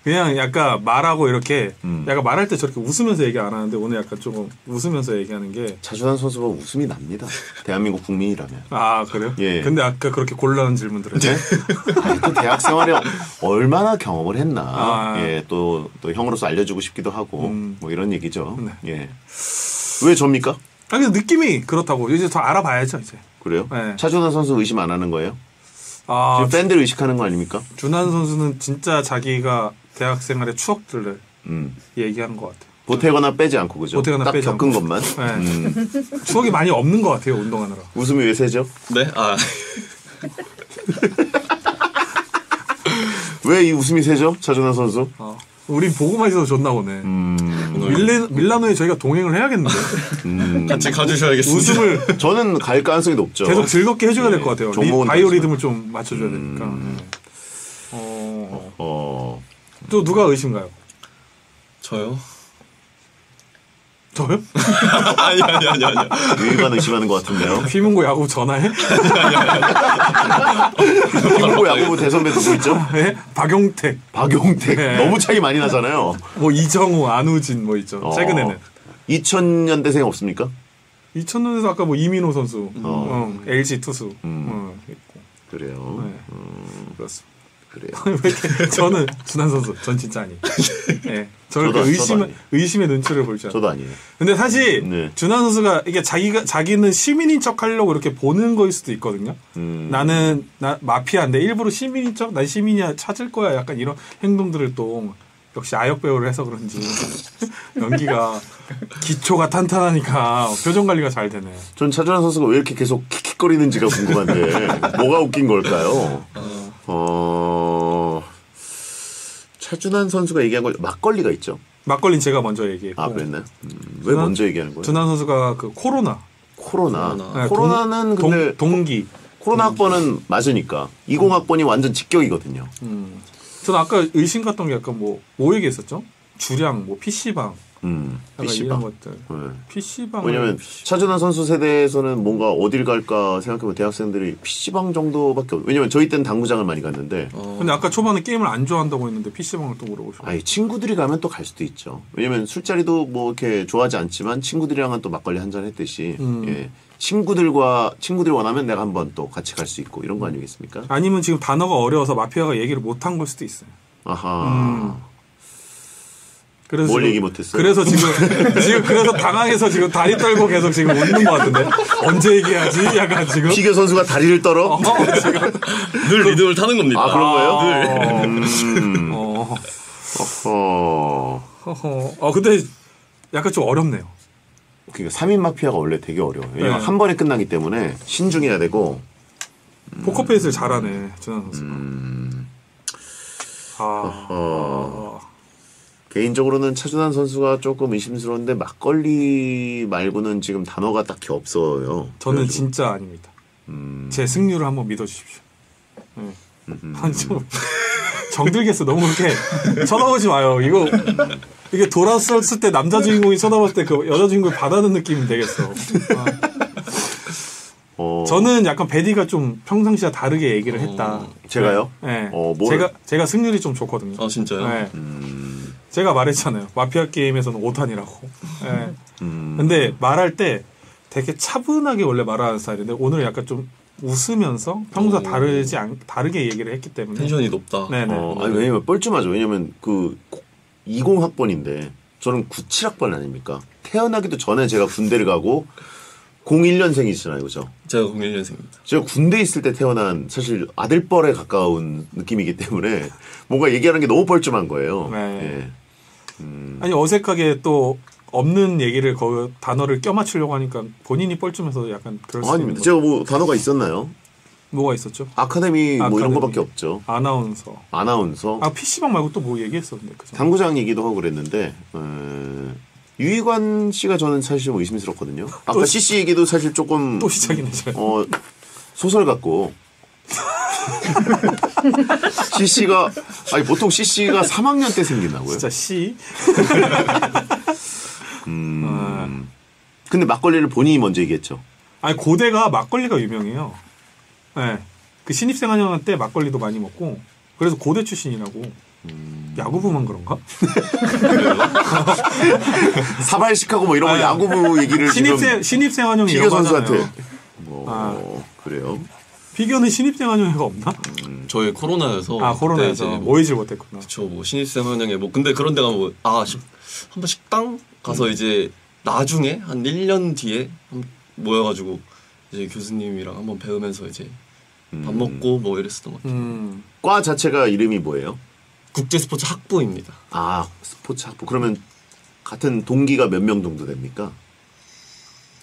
그냥 약간 말하고 이렇게 약간 말할 때 저렇게 웃으면서 얘기 안 하는데 오늘 약간 조금 웃으면서 얘기하는 게 차준환 선수가 웃음이 납니다. 대한민국 국민이라면. 그래요? 예. 근데 아까 그렇게 곤란한 질문들을 또 대학 생활에 얼마나 경험을 했나. 또 형으로서 알려주고 싶기도 하고 뭐 이런 얘기죠. 예. 왜 접니까? 근데 느낌이 그렇다고 이제 더 알아봐야죠 이제. 그래요? 네. 차준환 선수 의심 안 하는 거예요? 지금 팬들 의식하는 거 아닙니까? 준환 선수는 진짜 자기가 대학 생활의 추억들을 얘기하는 것 같아요. 보태거나 빼지 않고 그죠? 보태거나 딱 빼지 겪은 않고. 것만. 추억이 많이 없는 것 같아요 운동하느라. 웃음이 왜 세죠? 네? 왜 이 웃음이 세죠? 차준환 선수? 우린 보고만 있어도 좋나 보네. 밀라노에 저희가 동행을 해야겠는데. 같이 가주셔야겠습니다. 웃음을 저는 갈 가능성이 높죠. 계속 즐겁게 해줘야 될 것 같아요. 바이오 리듬을 좀 맞춰줘야 되니까. 또 누가 의심가요? 저요? 저요? 아니. 유일만 의심하는 것 같은데요. 휘문고 야구 전화해? 휘문고 야구부 대선배 누구 있죠? 네? 박용택. 네. 너무 차이 많이 나잖아요. 뭐 이정우, 안우진 뭐 있죠. 최근에는. 2000년대생 없습니까? 2000년에서 아까 뭐 이민호 선수, LG 투수 있고. 그래요. 그렇습니다. 그래요. 왜 이렇게 저는 준한 선수, 전 진짜 아니에요. 네, 저를 저도 이렇게 의심의 눈초리를 볼 줄. 저도 아니에요. 근데 사실 네. 준한 선수가 이게 자기는 시민인 척 하려고 이렇게 보는 거일 수도 있거든요. 나는 마피아인데 일부러 시민인 척, 난 시민이야 찾을 거야. 약간 이런 행동들을 또 역시 아역 배우를 해서 그런지 연기가 기초가 탄탄하니까 표정 관리가 잘 되네. 전 차준환 선수가 왜 이렇게 계속 킥킥거리는지가 궁금한데 뭐가 웃긴 걸까요? 차준환 선수가 얘기한 거 막걸리가 있죠. 막걸리는 제가 먼저 얘기했고. 아 그랬나요? 왜 먼저 얘기하는 거예요? 준한 선수가 그 코로나. 코로나. 네, 코로나는 근데 동기. 코로나 학번은 맞으니까 20학번이 완전 직격이거든요. 저는 아까 의심 갔던 게 약간 뭐 얘기했었죠? 주량, 뭐 PC방. 약간 PC방. 이런 것들. 네. PC방. 왜냐면 차준환 선수 세대에서는 뭔가 어딜 갈까 생각해보면 대학생들이 PC방 정도밖에 왜냐면 저희 때는 당구장을 많이 갔는데 근데 아까 초반에 게임을 안 좋아한다고 했는데 PC방을 또 물어보시고. 아니 친구들이 가면 또 갈 수도 있죠. 왜냐면 술자리도 뭐 이렇게 좋아하지 않지만 친구들이랑은 또 막걸리 한잔 했듯이 예. 친구들이 원하면 내가 한번 또 같이 갈 수 있고 이런 거 아니겠습니까? 아니면 지금 단어가 어려워서 마피아가 얘기를 못한 걸 수도 있어요. 아하. 그래서 뭘 지금- 얘기 못했어요? 그래서 지금 그래서 당황해서 지금 다리 떨고 계속 지금 웃는 것 같은데 언제 얘기하지? 약간 지금. 피겨 선수가 다리를 떨어? 지금. 늘 리듬을 타는 겁니다. 아 그런 거예요? 늘. 근데 약간 좀 어렵네요. 그러니까 3인 마피아가 원래 되게 어려워요. 왜냐면 네. 한 번에 끝나기 때문에 신중해야 되고 포커페이스를 잘하네 준한 선수. 개인적으로는 차준환 선수가 조금 의심스러운데 막걸리 말고는 지금 단어가 딱히 없어요. 저는 그래가지고. 진짜 아닙니다. 제 승률을 한번 믿어주십시오. 네. 아니, 좀 정들겠어. 너무 그렇게 쳐다보지 마요. 이게 돌았을 때 남자 주인공이 쳐다봤을 때 그 여자 주인공이 받아는 느낌이 되겠어. 저는 약간 베디가 좀 평상시와 다르게 얘기를 했다. 제가요? 네. 뭘? 제가 승률이 좀 좋거든요. 아 진짜요? 네. 제가 말했잖아요. 마피아 게임에서는 5탄이라고. 네. 근데 말할 때 되게 차분하게 원래 말하는 스타일인데 오늘은 약간 좀 웃으면서 평소와 다르게 얘기를 했기 때문에 텐션이 높다. 네네. 아니 왜냐면 뻘쭘하죠. 왜냐면 그 20학번인데 저는 97학번 아닙니까? 태어나기도 전에 제가 군대를 가고 01년생이시잖아요, 그죠? 제가 01년생입니다. 제가 군대 있을 때 태어난 사실 아들뻘에 가까운 느낌이기 때문에 뭔가 얘기하는 게 너무 뻘쭘한 거예요. 네. 예. 아니 어색하게 또 없는 얘기를 단어를 껴맞추려고 하니까 본인이 뻘쭘해서 약간 그럴 수 있는 아닙니다. 거죠. 제가 뭐 단어가 있었나요? 뭐가 있었죠? 아카데미 뭐 이런 아카데미. 거밖에 없죠. 아나운서. 아나운서. PC방 말고 또 뭐 얘기했었는데 그죠? 당구장 얘기도 하고 그랬는데 유희관 씨가 저는 사실 좀 의심스럽거든요. 아까 CC 얘기도 사실 조금 또 시작이네. 저. 소설 같고 CC가 아니 보통 CC가 3학년 때 생긴다고요? 진짜 C. 근데 막걸리를 본인이 먼저 얘기했죠. 아니 고대가 막걸리가 유명해요. 네. 그 신입생 한영한 때 막걸리도 많이 먹고 그래서 고대 출신이라고. 야구부만 그런가? 사발식하고 뭐 이런 거 야구부 얘기를 신입생 한영이 피겨 선수한테 그래요? 피겨는 신입생 한영회가 없나? 저희 코로나여서 코로나여서 그때 이제 모이질 못했구나. 그쵸 뭐 신입생 환영회 뭐 근데 그런 데 가면 한번 식당 가서 이제 나중에 한 1년 뒤에 모여가지고 이제 교수님이랑 한번 배우면서 이제 밥 먹고 뭐 이랬었던 것 같아요. 과 자체가 이름이 뭐예요? 국제스포츠 학부입니다. 아 스포츠 학부. 그러면 같은 동기가 몇 명 정도 됩니까?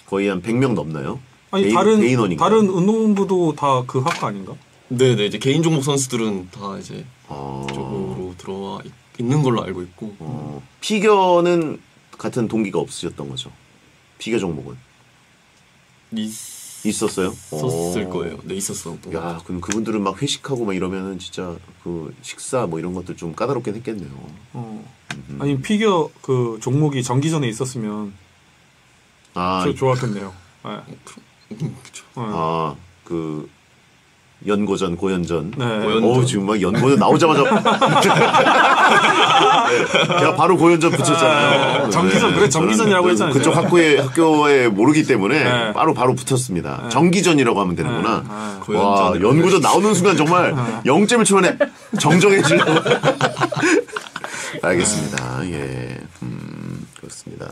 거의 한 100명 넘나요? 아니 대인원인가요? 다른 운동부도 다 그 학과 아닌가? 네네 이제 개인 종목 선수들은 다 이제 쪽으로 들어와 있는 걸로 알고 있고 피겨는 같은 동기가 없으셨던 거죠? 피겨 종목은 있었어요? 있었을 거예요. 네 있었었던. 야, 그럼 그분들은 막 회식하고 막 이러면은 진짜 그 식사 뭐 이런 것들 좀 까다롭긴 했겠네요. 아니 피겨 그 종목이 정기전에 있었으면 좋았겠네요. 네. 그쵸. 그 연고전, 고연전. 네. 고연전. 지금 막 연고전 나오자마자 네, 제가 바로 고연전 붙였잖아요. 정기전, 그래, 저는 정기전이라고 했잖아요. 그쪽 학교에 모르기 때문에 네. 바로 붙었습니다. 정기전이라고 하면 되는구나. 와, 고연전이라고 연고전 나오는 순간 정말 0점을 초반에 정정해지려고. 알겠습니다. 예. 그렇습니다.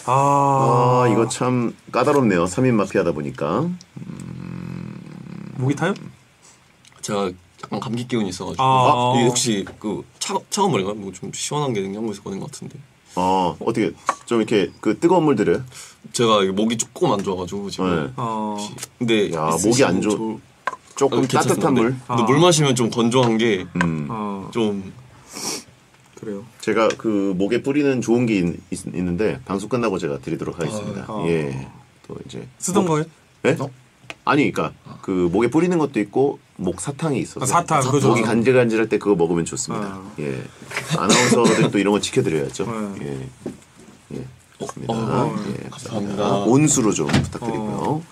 이거 참 까다롭네요. 3인 마피아다 보니까. 목이 타요? 제가 약간 감기 기운이 있어가지고 이게 혹시 그 차가운 물인가요? 뭐 좀 시원한 게 냉장고에서 꺼낸 것 같은데. 어떻게 좀 이렇게 그 뜨거운 물 드려요? 제가 이게 목이 조금 안 좋아가지고 지금. 네. 근데 야, 목이 안 조금 따뜻한 물. 근데 물 마시면 좀 건조한 게 어, 좀 그래요. 제가 그 목에 뿌리는 좋은 게 있는데 방송 끝나고 제가 드리도록 하겠습니다. 예. 또 이제 쓰던 거예요? 네? 아니, 그러니까 그 목에 뿌리는 것도 있고 목 사탕이 있어서 사탕, 그거 목이 좋아요. 간질간질할 때 그거 먹으면 좋습니다. 예. 아나운서들이 또 이런 거 지켜드려야죠. 예. 예. 좋습니다. 예. 감사합니다. 온수로 좀 부탁드리고요.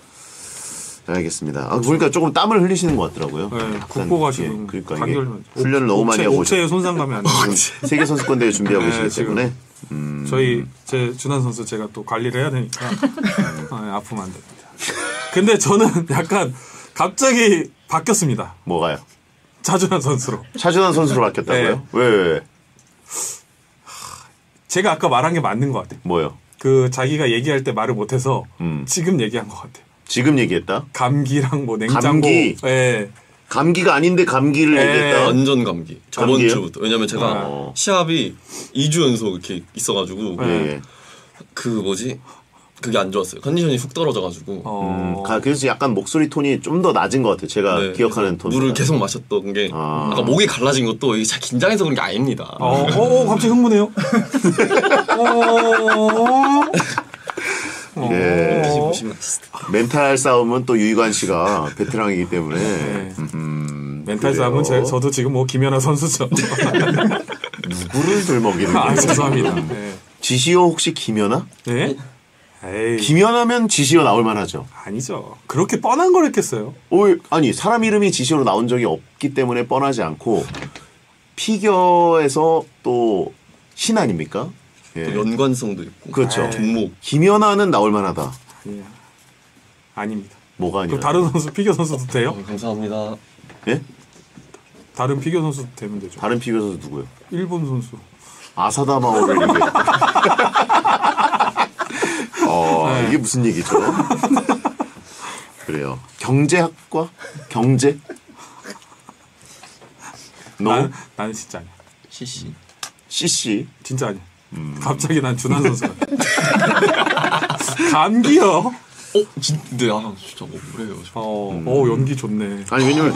알겠습니다. 보니까 조금 땀을 흘리시는 것 같더라고요. 네, 약간, 굽고 가시고 그러니까 감기 이게 걸리면 훈련을 너무 많이 하고 옥체에 손상 가면 안 돼요. 지금 세계 선수권대회 준비하고 네, 계시기 지금. 때문에 제 준환 선수 제가 또 관리를 해야 되니까 아프면 안 됩니다. 근데 저는 약간 갑자기 바뀌었습니다. 뭐가요? 차준환 선수로. 차준환 선수로 바뀌었다고요? 네. 왜? 제가 아까 말한 게 맞는 것 같아요. 뭐요? 그 자기가 얘기할 때 말을 못해서 음. 지금 얘기한 것 같아요. 지금 얘기했다? 감기랑 뭐 냉장고. 감기? 예. 감기가 아닌데 감기를 네. 얘기했다? 완전 감기. 저번 감기예요? 주부터. 왜냐면 제가 시합이 2주 연속 이렇게 있어가지고 예. 그 뭐지? 그게 안 좋았어요. 컨디션이 훅 떨어져가지고. 그래서 약간 목소리 톤이 좀 더 낮은 것 같아요. 제가 네, 기억하는 톤. 물을 계속 마셨던 게 아까 목이 갈라진 것도 이게 잘 긴장해서 그런 게 아닙니다. 갑자기 흥분해요. 예. 보시면 멘탈 싸움은 또 유희관 씨가 베테랑이기 때문에. 네. 멘탈 그래요. 싸움은 저도 지금 뭐 김연아 선수죠. 누구를 들먹이는 거예요? 죄송합니다. 네. 지시오 혹시 김연아? 네? 에이, 김연아면 지시오 나올 만하죠. 아니죠. 그렇게 뻔한 걸 했겠어요. 아니 사람 이름이 지시오로 나온 적이 없기 때문에 뻔하지 않고 피겨에서 또 신 아닙니까? 예. 또 연관성도 있고. 그렇죠. 종목. 김연아는 나올 만하다. 예. 아닙니다. 뭐가 아니라? 그럼 다른 선수 피겨 선수도 돼요? 감사합니다. 예? 다른 피겨 선수도 되면 되죠. 다른 피겨 선수 누구요? 일본 선수. 아사다마오를 얘기해. 이게 무슨 얘기죠? 그래요. 경제학과? 경제? 나는 진짜 아니야. CC. CC? 진짜 아니야. 갑자기 난 준환 선수가. 감기요? 근데 진짜 뭐 그래요. 연기 좋네. 아니 왜냐면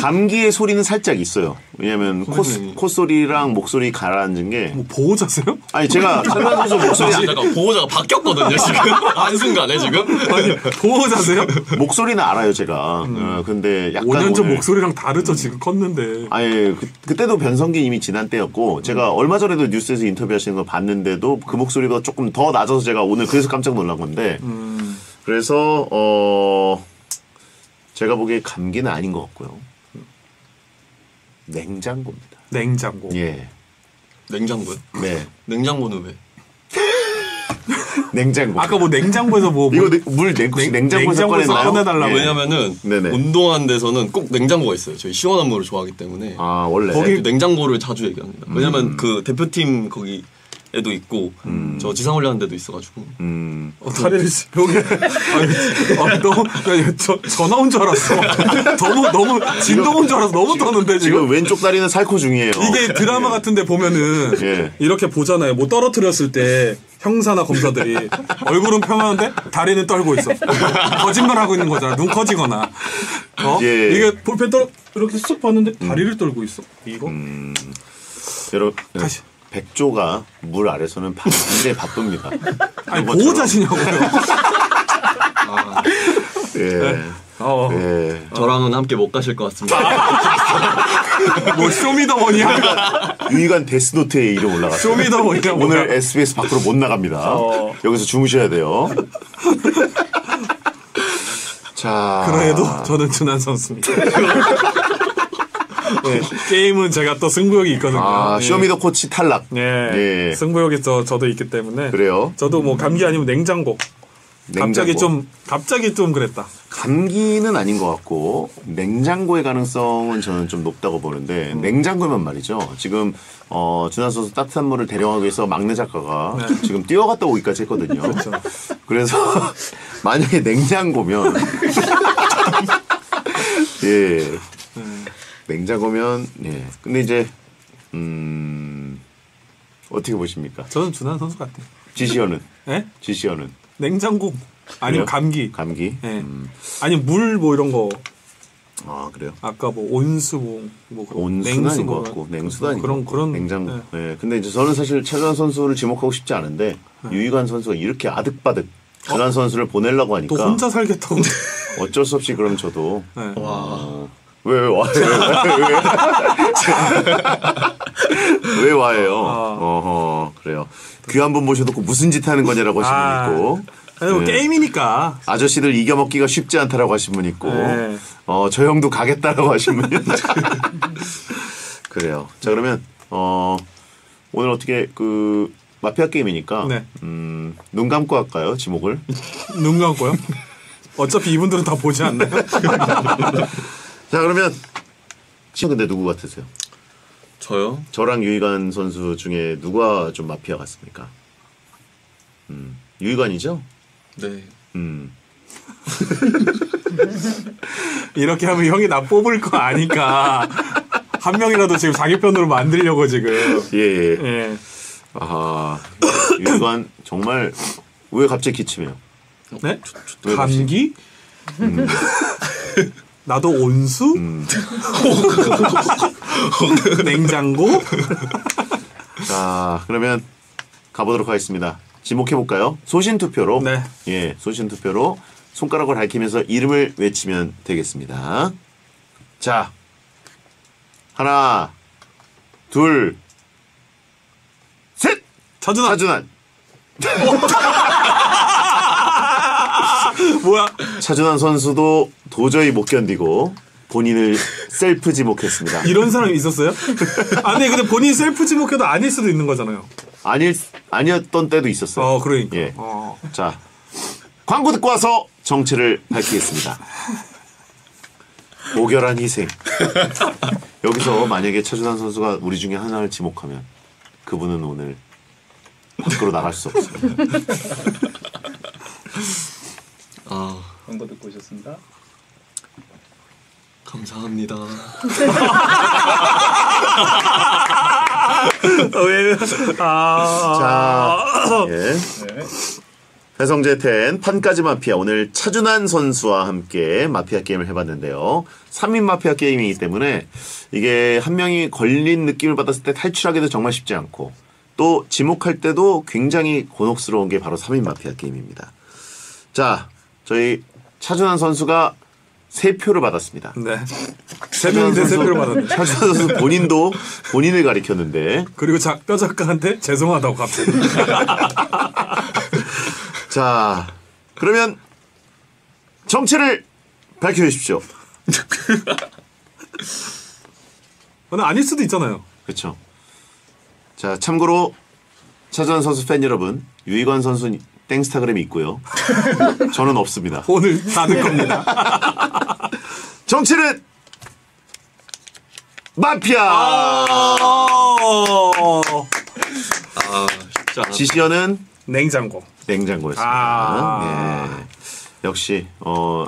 감기의 소리는 살짝 있어요. 왜냐면 콧소리랑 목소리 가라앉은 게. 뭐 보호자세요? 아니 제가 설명 선수 목소리 잠깐 보호자가 바뀌었거든요 지금 한순간에 지금. 아니 보호자세요? 목소리는 알아요 제가. 근데 약간 5년 전 오늘 목소리랑 다르죠 지금 컸는데. 아니 그때도 변성기 이미 지난 때였고 제가 얼마 전에도 뉴스에서 인터뷰하시는 거 봤는데도 그 목소리가 조금 더 낮아서 제가 오늘 그래서 깜짝 놀란 건데 그래서 제가 보기에 감기는 아닌 것 같고요. 냉장고입니다. 냉장고. 예. 냉장고요? 네. 냉장고는 왜? 냉장고. 아까 뭐 냉장고에서 뭐 이거 물 냉장고에서 꺼냈나요? 꺼내달라고. 왜냐면은 네네. 운동하는 데서는 꼭 냉장고가 있어요. 저희 시원한 물을 좋아하기 때문에. 원래 거기- 냉장고를 자주 얘기합니다. 왜냐면 그 대표팀 거기에도 있고 저 지상훈련하는 데도 있어가지고. 다리를 여기 너무 전화 온 줄 알았어. 너무 진동 온 줄 알아서 너무 떠는데 지금 지금. 왼쪽 다리는 살코 중이에요. 이게 드라마 같은데 보면은 예. 이렇게 보잖아요. 뭐 떨어뜨렸을 때 형사나 검사들이 얼굴은 평화한데 다리는 떨고 있어. 거짓말 하고 있는 거잖아. 눈 커지거나. 예. 이게 볼펜 이렇게 쓱 봤는데 다리를 떨고 있어. 이거 여러분 다시. 백조가 물 아래서는 굉장히 바쁩니다. 아니 이것처럼. 보호자시냐고요. 예. 예. 저랑은 함께 못 가실 것 같습니다. 뭐 쇼미더머니야. 유희관 데스노트에 이름 올라갔어요. 쇼미더머니야. 오늘 SBS 밖으로 못 나갑니다. 여기서 주무셔야 돼요. 자, 자. 그래도 저는 준한 선수입니다. 네, 게임은 제가 또 승부욕이 있거든요. 아, 네. 쇼미더 코치 탈락. 네, 예. 승부욕이 저도 있기 때문에. 그래요? 저도 뭐 감기 아니면 냉장고. 갑자기 좀 그랬다. 감기는 아닌 것 같고 냉장고의 가능성은 저는 좀 높다고 보는데 냉장고면 말이죠. 지금 준하 선수 따뜻한 물을 대령하기 위해서 막내 작가가 지금 뛰어갔다 오기까지 했거든요. 그렇죠. 그래서 만약에 냉장고면 예 냉장고면 예 근데 이제 어떻게 보십니까? 저는 준한 선수 같아요. 지시어는 네? 지시어는 냉장고 아니면 그래요? 감기. 감기. 네. 아니면 물 뭐 이런 거. 아 그래요? 아까 뭐 온수 뭐 온수는 아닌 것 같고 냉수도 아니고 그런 냉장고. 네. 네. 근데 이제 저는 사실 최준환 선수를 지목하고 싶지 않은데 유희관 선수가 이렇게 아득바득 준환 선수를 보내려고 하니까 또 혼자 살겠다고. 어쩔 수 없이 그럼 저도 네. 왜 와요? 어허 그래요. 귀한 분 모셔놓고 무슨 짓 하는 거냐라고 하신 분 있고. 아니, 뭐 네. 게임이니까. 아저씨들 이겨먹기가 쉽지 않다라고 하신 분 있고. 네. 저 형도 가겠다라고 하신 분이 그래요. 자 그러면 오늘 어떻게 그 마피아 게임이니까 네. 눈 감고 할까요? 지목을. 눈 감고요? 어차피 이분들은 다 보지 않나요? 자 그러면 지금 근데 누구 같으세요? 저요? 저랑 유희관 선수 중에 누가 좀 마피아 같습니까? 유희관이죠? 네. 이렇게 하면 형이 나 뽑을 거 아니까 한 명이라도 지금 자기 편으로 만들려고 지금. 예. 예. 아하. 유희관 정말 왜 갑자기 기침해요? 네? 왜 감기? 나도 온수? 냉장고? 자 그러면 가보도록 하겠습니다. 지목해볼까요? 소신투표로. 네. 예, 소신투표로 손가락을 밝히면서 이름을 외치면 되겠습니다. 자, 하나, 둘, 셋! 차준환. 뭐야? 차준환 선수도 도저히 못 견디고 본인을 셀프 지목했습니다. 이런 사람이 있었어요? 아니 근데 본인이 셀프 지목해도 아닐 수도 있는 거잖아요. 아니었던 때도 있었어요. 그러니까. 예. 자, 광고 듣고 와서 정체를 밝히겠습니다. 오결한 희생. 여기서 만약에 차준환 선수가 우리 중에 하나를 지목하면 그분은 오늘 밖으로 나갈 수 없습니다. 광고 듣고 오셨습니다. 감사합니다. 자, 예. 네. 배성재 텐 판까지 마피아 오늘 차준환 선수와 함께 마피아 게임을 해봤는데요. 3인 마피아 게임이기 때문에 이게 한 명이 걸린 느낌을 받았을 때 탈출하기도 정말 쉽지 않고 또 지목할 때도 굉장히 곤혹스러운 게 바로 3인 마피아 게임입니다. 자, 저희 차준환 선수가 3표를 받았습니다. 네. 3명인데 3표를 받았네. 차준환 선수 본인도 본인을 가리켰는데 그리고 뼈 작가한테 죄송하다고 갑자기. 자, 그러면 정체를 밝혀주십시오. 근데 아닐 수도 있잖아요. 그렇죠. 자, 참고로 차준환 선수 팬 여러분, 유희관 선수 땡스타그램이 있고요. 저는 없습니다. 오늘 닫을 겁니다. 정체는 마피아. 쉽지 않았다. 지시어는 냉장고. 냉장고였습니다. 예. 역시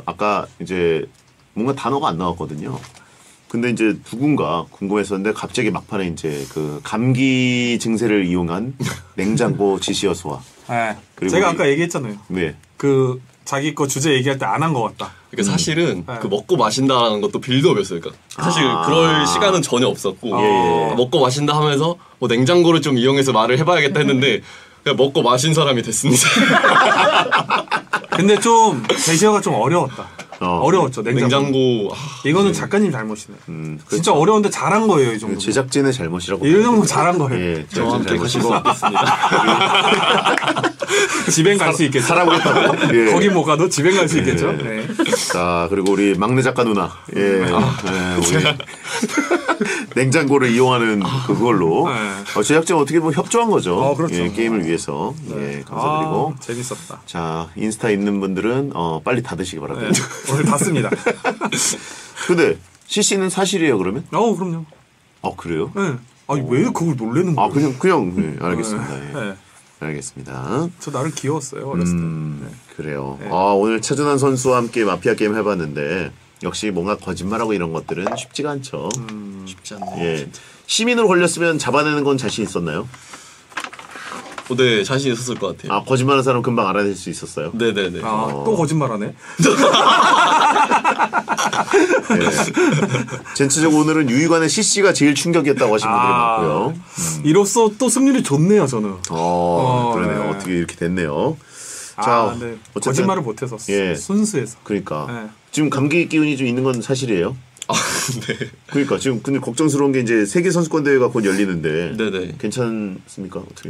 아까 이제 뭔가 단어가 안 나왔거든요. 근데 이제 누군가 궁금했었는데 갑자기 막판에 이제 그 감기 증세를 이용한 냉장고 지시어소와. 네. 그리고 제가 아까 얘기했잖아요. 네. 그 자기 거 주제 얘기할 때 안 한 것 같다. 그러니까 사실은 네. 그 먹고 마신다라는 것도 빌드업이었어요. 그러니까 사실 그럴 시간은 전혀 없었고 예. 먹고 마신다 하면서 뭐 냉장고를 좀 이용해서 말을 해봐야겠다 했는데 그냥 먹고 마신 사람이 됐습니다. 근데 좀 제시어가 좀 어려웠다. 어려웠죠. 냉장고. 이거는 작가님 잘못이네. 진짜 어려운데 잘한 거예요, 이 정도. 제작진의 잘못이라고. 이 정도 잘한 거예요. 예, 저와 함께 제작진 가실 수 잘못이고. 없겠습니다. 집행 갈 수 있겠죠. 살아보겠다고. 예. 거기 못 가도 집행 갈 수 있겠죠. 네. 자 그리고 우리 막내 작가 누나. 예. 네, 우리 냉장고를 이용하는 그걸로 제작진 어떻게 보면 협조한 거죠. 그렇죠. 예, 게임을 위해서. 예, 감사드리고. 재밌었다. 자 인스타 있는 분들은 빨리 닫으시기 바랍니다. 네, 오늘 닫습니다. 근데 CC는 사실이에요 그러면? 그럼요. 그래요? 네. 아니 왜 그걸 놀래는 거예요? 그냥 네, 알겠습니다. 예. 네. 알겠습니다. 저 나름 귀여웠어요 어렸을 때. 네. 그래요. 네. 오늘 차준환 선수와 함께 마피아 게임 해봤는데 역시 뭔가 거짓말하고 이런 것들은 쉽지가 않죠. 쉽지 않네요. 예. 시민으로 걸렸으면 잡아내는 건 자신 있었나요? 네, 자신 있었을 것 같아요. 거짓말하는 사람 금방 알아낼 수 있었어요. 네네네. 또 거짓말하네. 예. 전체적으로 오늘은 유희관의 CC가 제일 충격이었다고 하신 분들이 많고요. 이로써 또 승률이 좋네요 저는. 그러네요. 네. 어떻게 이렇게 됐네요. 자, 네. 어쨌든 거짓말을 못해서 순수해서. 그러니까 네. 지금 감기 기운이 좀 있는 건 사실이에요. 네. 그러니까 지금 근데 걱정스러운 게 이제 세계 선수권 대회가 곧 열리는데 네네. 괜찮습니까? 어떻게?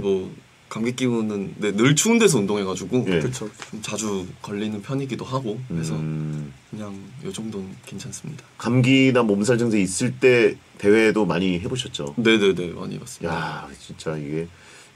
감기 기운은 늘 추운 데서 운동해가지고 예. 그렇죠. 좀 자주 걸리는 편이기도 하고 그래서 그냥 요 정도는 괜찮습니다. 감기나 몸살 증세 있을 때 대회도 많이 해보셨죠? 네네네 많이 봤습니다. 야 진짜 이게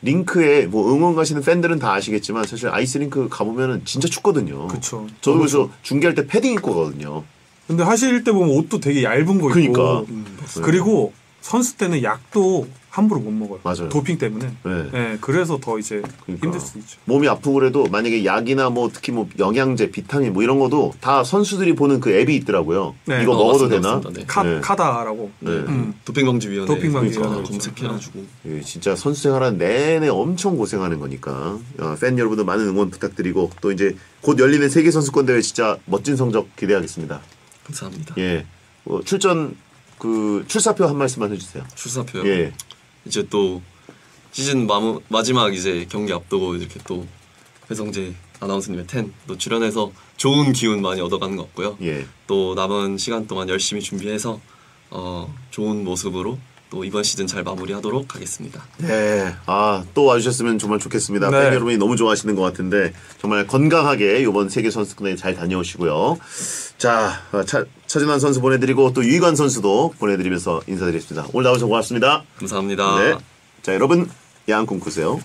링크에 응원 가시는 팬들은 다 아시겠지만 사실 아이스링크 가보면은 진짜 춥거든요. 그렇죠. 저도 그래서 중계할 때 패딩 입고 가거든요. 근데 하실 때 보면 옷도 되게 얇은 거 그러니까. 입고 그리고 선수 때는 약도 함부로 못 먹어요. 맞아요. 도핑 때문에. 네. 네, 그래서 더 이제 그러니까. 힘들 수 있죠. 몸이 아프고 그래도 만약에 약이나 특히 영양제, 비타민 이런 것도 다 선수들이 보는 그 앱이 있더라고요. 네. 이거 먹어도 맞습니다, 되나? 맞습니다. 네. 카다라고. 네. 도핑방지위원회 도핑방지위원회 검색해가지고 예, 진짜 선수 생활한 내내 엄청 고생하는 거니까 팬 여러분들 많은 응원 부탁드리고 또 이제 곧 열리는 세계 선수권 대회 진짜 멋진 성적 기대하겠습니다. 감사합니다. 예, 출전 출사표 한 말씀만 해주세요. 출사표요. 예, 이제 또 시즌 마지막 이제 경기 앞두고 이렇게 또 배성재 아나운서님의 10또 출연해서 좋은 기운 많이 얻어가는 것 같고요. 예, 또 남은 시간 동안 열심히 준비해서 좋은 모습으로 또 이번 시즌 잘 마무리하도록 하겠습니다. 네, 또 와주셨으면 정말 좋겠습니다. 네. 팬 여러분이 너무 좋아하시는 것 같은데 정말 건강하게 이번 세계 선수권에 잘 다녀오시고요. 자, 차준환 선수 보내드리고 또 유희관 선수도 보내드리면서 인사드리겠습니다. 오늘 나와주셔서 고맙습니다. 감사합니다. 네, 자 여러분 야한 꿈꾸세요.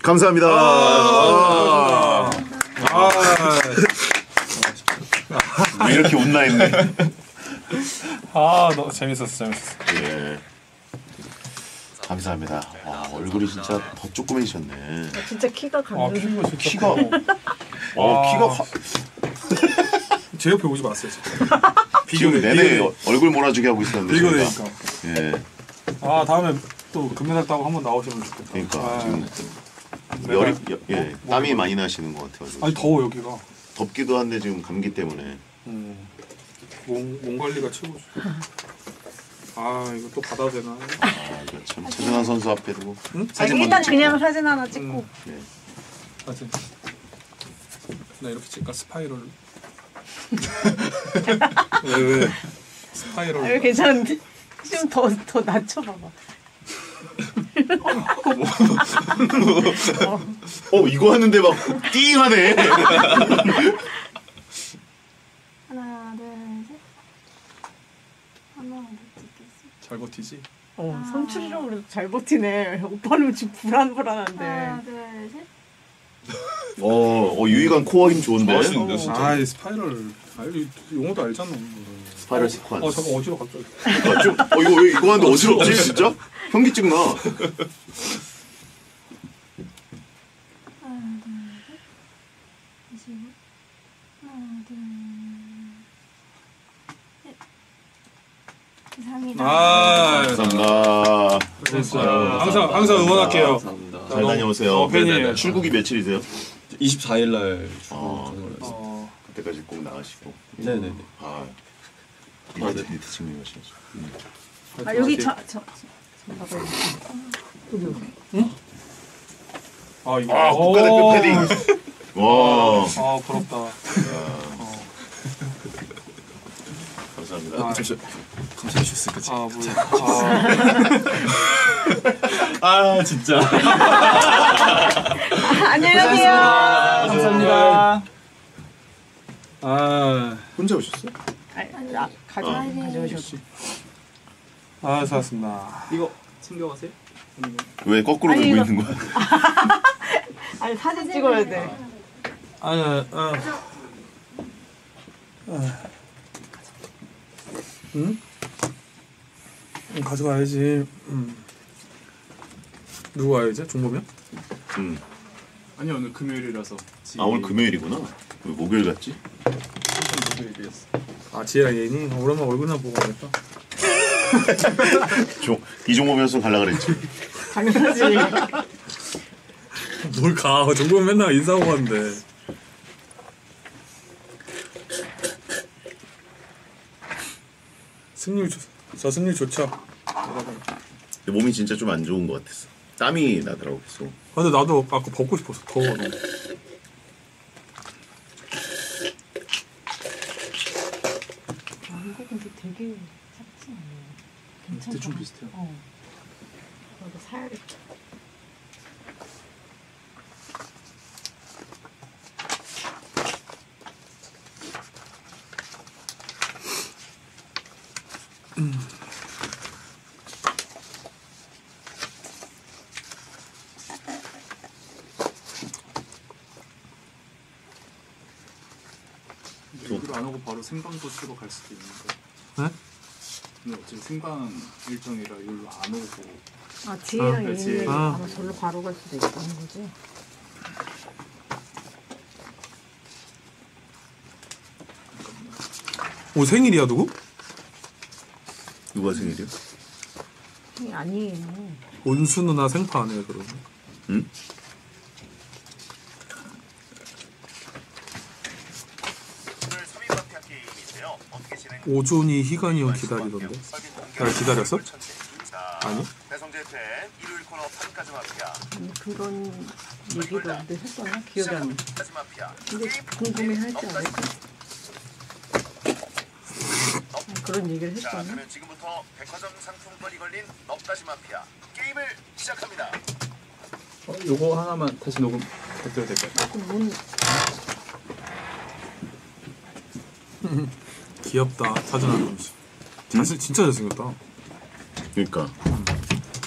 감사합니다. 왜 이렇게 웃나 했네. 너무 재밌었어. 예. 감사합니다. 얼굴이 진짜 더 조그매지셨네. 진짜 키가 강렬해. 키가 키가 제 옆에 오지 마세요. 지금 내내 얼굴 몰아주게 하고 있었는데 비교되니까. 예. 다음에 또 금메달 따고 한번 나오시면 좋겠다. 그러니까 지금 열이 땀이 많이 나시는 것 같아요. 아니 더워 여기가. 덥기도 한데 지금 감기 때문에. 몸 관리가 최고죠. 이거 또 받아야 되나? 이거 참 차준환 선수 앞에 두고 사진 일단 먼저 찍고. 그냥 사진 하나 찍고. 네. 사진. 나 이렇게 찍까 스파이럴. 왜? 스파이럴. 괜찮은데? 좀 더 낮춰봐봐. 이거 하는데 막 띵하네. 하나, 둘, 셋. 하나, 둘, 셋. 잘 버티지? 선출이라고 잘 버티네. 오빠는 지금 불안불안한데. 하나, 둘, 셋. 유희관 코어 힘 좋은데. 멋있는데 진짜. 이 스파이럴. 용어도 알잖아. 스파이럴 시퀀스. 잠깐 어지러 갑자기. 이거 하는데 어지럽지 진짜? 현기증 나. 하나, 둘, 셋. 다시고. 하나, 둘, 셋. 감사합니다. 감사합니다. 항상 응원할게요. 감사합니다. 잘 다녀오세요. 팬이에요. 출국이 며칠이세요? 24일 날 출국 가능을 했습니다. 그때까지 꼭 나가시고. 네네네. 밑에 친구님 하셔야죠. 여기 국가대표 패딩. 와. 부럽다. 감사합니다. 잠시 감사해 주셨을까지. 아 진짜. 안녕히 가세요. 감사합니다. 아 혼자 오셨어요? 가져오셨어. 아, 수고하셨습니다. 이거 챙겨가세요? 왜 거꾸로 아니, 들고 이거- 있는 거야? 아니 사진 찍어야 돼. 응? 가져가야지. 누구 와요 이제? 종범이야? 아니 오늘 금요일이라서. 아 오늘 금요일이구나. 왜 목요일 같지? 목요일이었어. 아, 지혜랑 예인이? 오랜만에 얼굴이나 보고 가겠다. 이종범이었으면 갈라 그랬지. 당연하지. 뭘 가? 종범이 맨날 인사하고 가는데. 저 승률 좋죠? 근데 몸이 진짜 좀 안 좋은 것 같았어. 땀이 나더라고 계속. 아, 근데 나도 아까 벗고 싶었어. 더워. 이거 근데 되게 작지 않아요? 괜찮다. 근데 좀 비슷해요. 이거 사야겠다. 여기로 안 오고 바로 생방 도시로 갈 수도 있는데. 네? 근데 어차피 생방 일정이라 여기로 안 오고. 아 지혜랑 네, 예인이 지혜. 아마 절로 바로 갈 수도 있다는 거지. 오, 생일이야 누구? 누가 생일이야? 아니에요. 온수 누나 생파 안 해요 그러면? 응? 오존이 희관이 형 기다리던데. 날 기다렸어? 아니? 아니, 그런 얘기를 근데 했었나? 기억이 안 나. 근데 궁금해 하지 않을까? 그런 얘기를 했었나? 그러면 지금부터 백화점 상품권이 걸린 넉가지 마피아 게임을 시작합니다. 요거 하나만 다시 녹음해도 될까요? 문 귀엽다. 사준하는 자신 진짜 잘생겼다. 그러니까.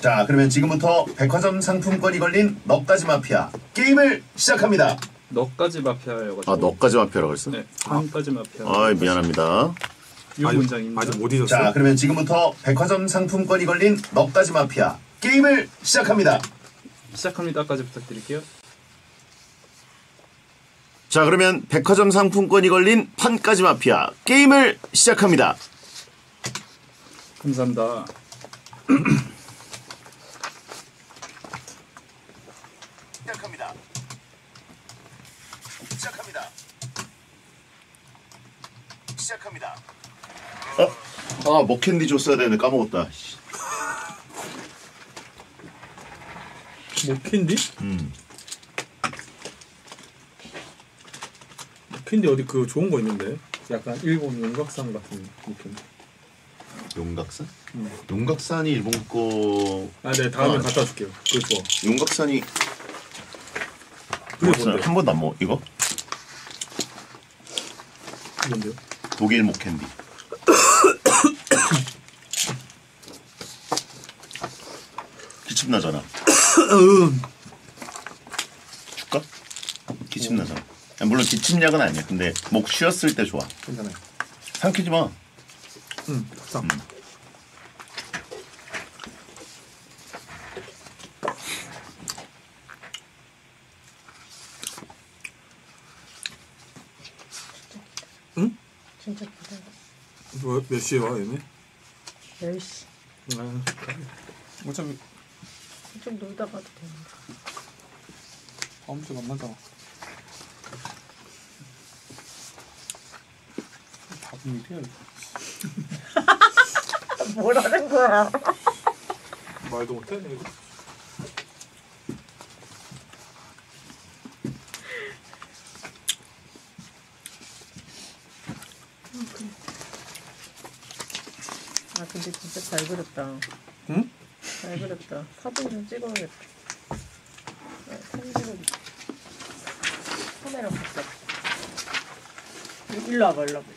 자, 그러면 지금부터 백화점 상품권이 걸린 넉가지 마피아 게임을 시작합니다. 너까지 마피아여가지고. 아, 넉가지 마피아라고 했어? 네, 한까지 마피아. 아, 미안합니다. 이 문장입니다. 아직 못 잊었어. 자, 그러면 지금부터 백화점 상품권이 걸린 넉가지 마피아 게임을 시작합니다. 시작합니다까지 부탁드릴게요. 자, 그러면 백화점 상품권이 걸린 판까지 마피아 게임을 시작합니다. 감사합니다. 시작합니다. 시작합니다. 시작합니다. 아, 먹캔디 줬어야 되는데 까먹었다. 모캔디? 음. 모캔디 어디 그 좋은 거 있는데? 약간 일본 용각산 같은 모캔디. 용각산? 용각산이 일본 거. 아, 네 다음에 아, 갖다 줄게요. 그거 좋아. 용각산이 그게 뭔데? 한 번도 안 먹어. 이거 뭔데요? 독일 목캔디. 기침 나잖아. 줄까? 기침 나잖아. 아니, 물론 기침약은 아니야. 근데 목 쉬었을 때 좋아. 괜찮아요. 삼키지 마. 응. 쌈. 응? 진짜 기다려. 몇 시에 와 얘네? 10시. 아, 어차피 좀 놀다 가도 되는데. 다음 주에 만나자. 답은 일이야 이거. 뭐라는 거야? 말도 못해 이거. 아 근데 진짜 잘 그렸다. 응? 잘 그렸다. 사진 좀 찍어야겠다. 카메라 봤어. 일로 와봐, 일로 와봐.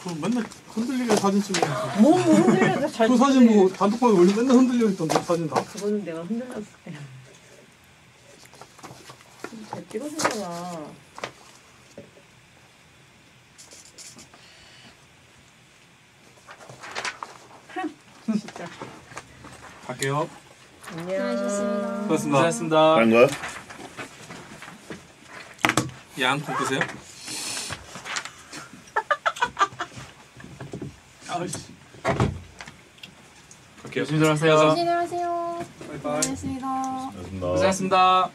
그 맨날 흔들리게 사진 찍으면서 뭐 흔들려서 잘 그 사진 뭐 단톡방에 올리 맨날 흔들려 있던데 사진 다. 그거는 내가 흔들렸을 때. 잘 찍어주잖아. 진짜. 갈게요. 안녕. 수고하셨습니다. 고맙습니다. 고생했습니다. 다른 거요? 양콩 드세요? 아이씨. 갈게요. 조심히 들어가세요. 조심히 들어가세요. 바이바이. 고생하셨습니다. 고생했습니다.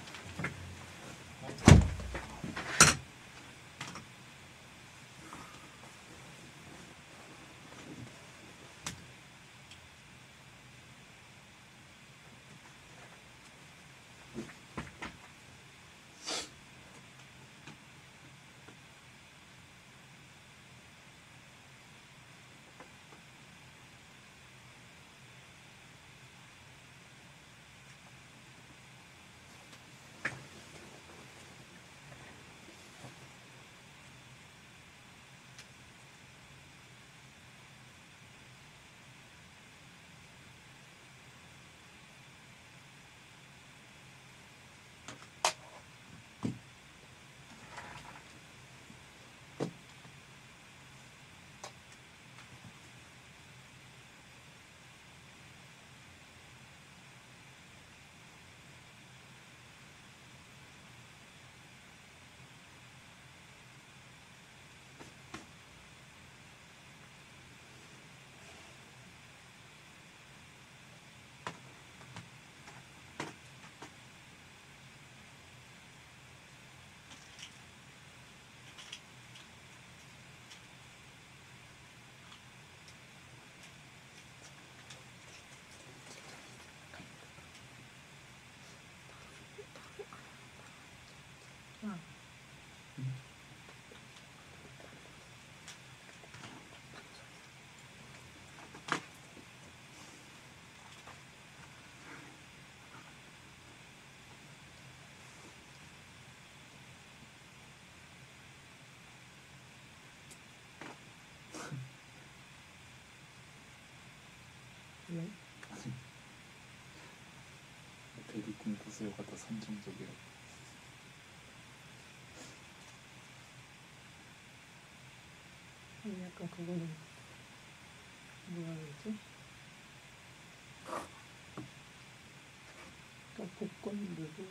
대리꿈 보세요가 더 선정적이야. 약간 그거는 뭐라 그러지? 그러니까 복권들도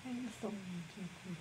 사행성 좀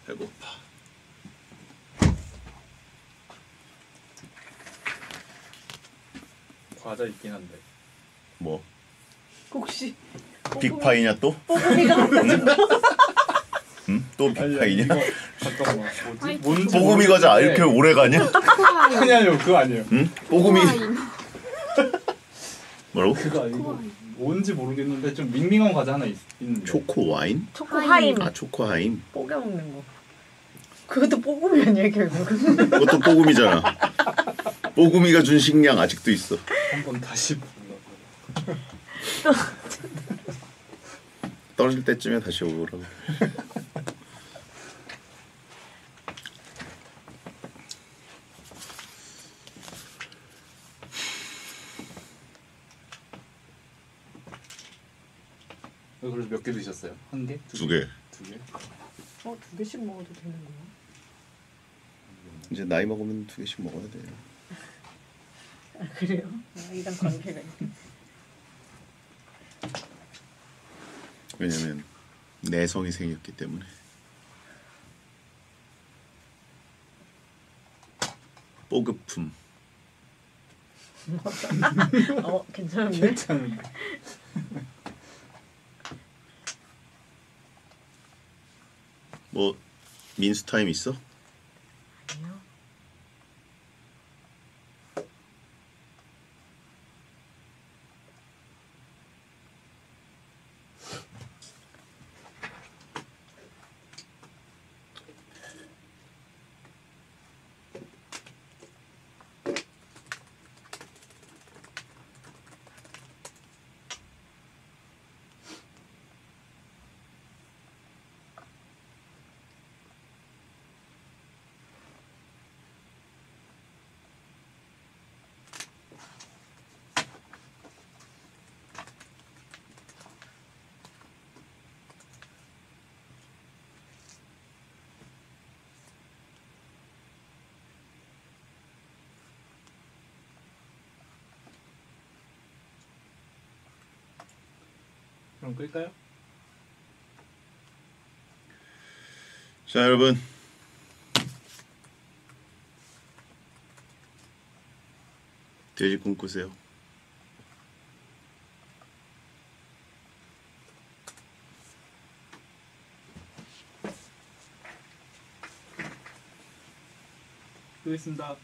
배고파. 과자 있긴 한데. 뭐 혹시 빅파이냐 또? 뽀금이가 응? 또 빅파이냐? 잠깐만. 아이, 뭔지 뽀금이 과자 이렇게 오래 가냐? 아니요 그거 아니에요. 응? 뽀금이 코아임. 뭐라고? 그거 아니고 뭔지 모르겠는데 좀 밍밍한 과자 하나 있는데. 초코 와인? 초코 하임 아 초코 하임. 뽀개 먹는 거. 그것도 뽀금이 아니야 결국은. 그것도 뽀금이잖아. 뽀금이가 준 식량 아직도 있어. 한번 다시 불러. 떨어질 때쯤에 다시 오라고. 그래서 몇 개 드셨어요? 한 개? 두 개. 두 개? 두 개씩 먹어도 되는 거야? 이제 나이 먹으면 2개씩 먹어야 돼요. 아 그래요? 나이랑 관계가 있네. 왜냐면 내성이 생겼기 때문에. 뽀급품. 괜찮은데? 괜찮은데. 뭐 민수 타임 있어? 아니요. 그럼 끌까요? 자 여러분, 돼지 꿈꾸세요. 끄겠습니다.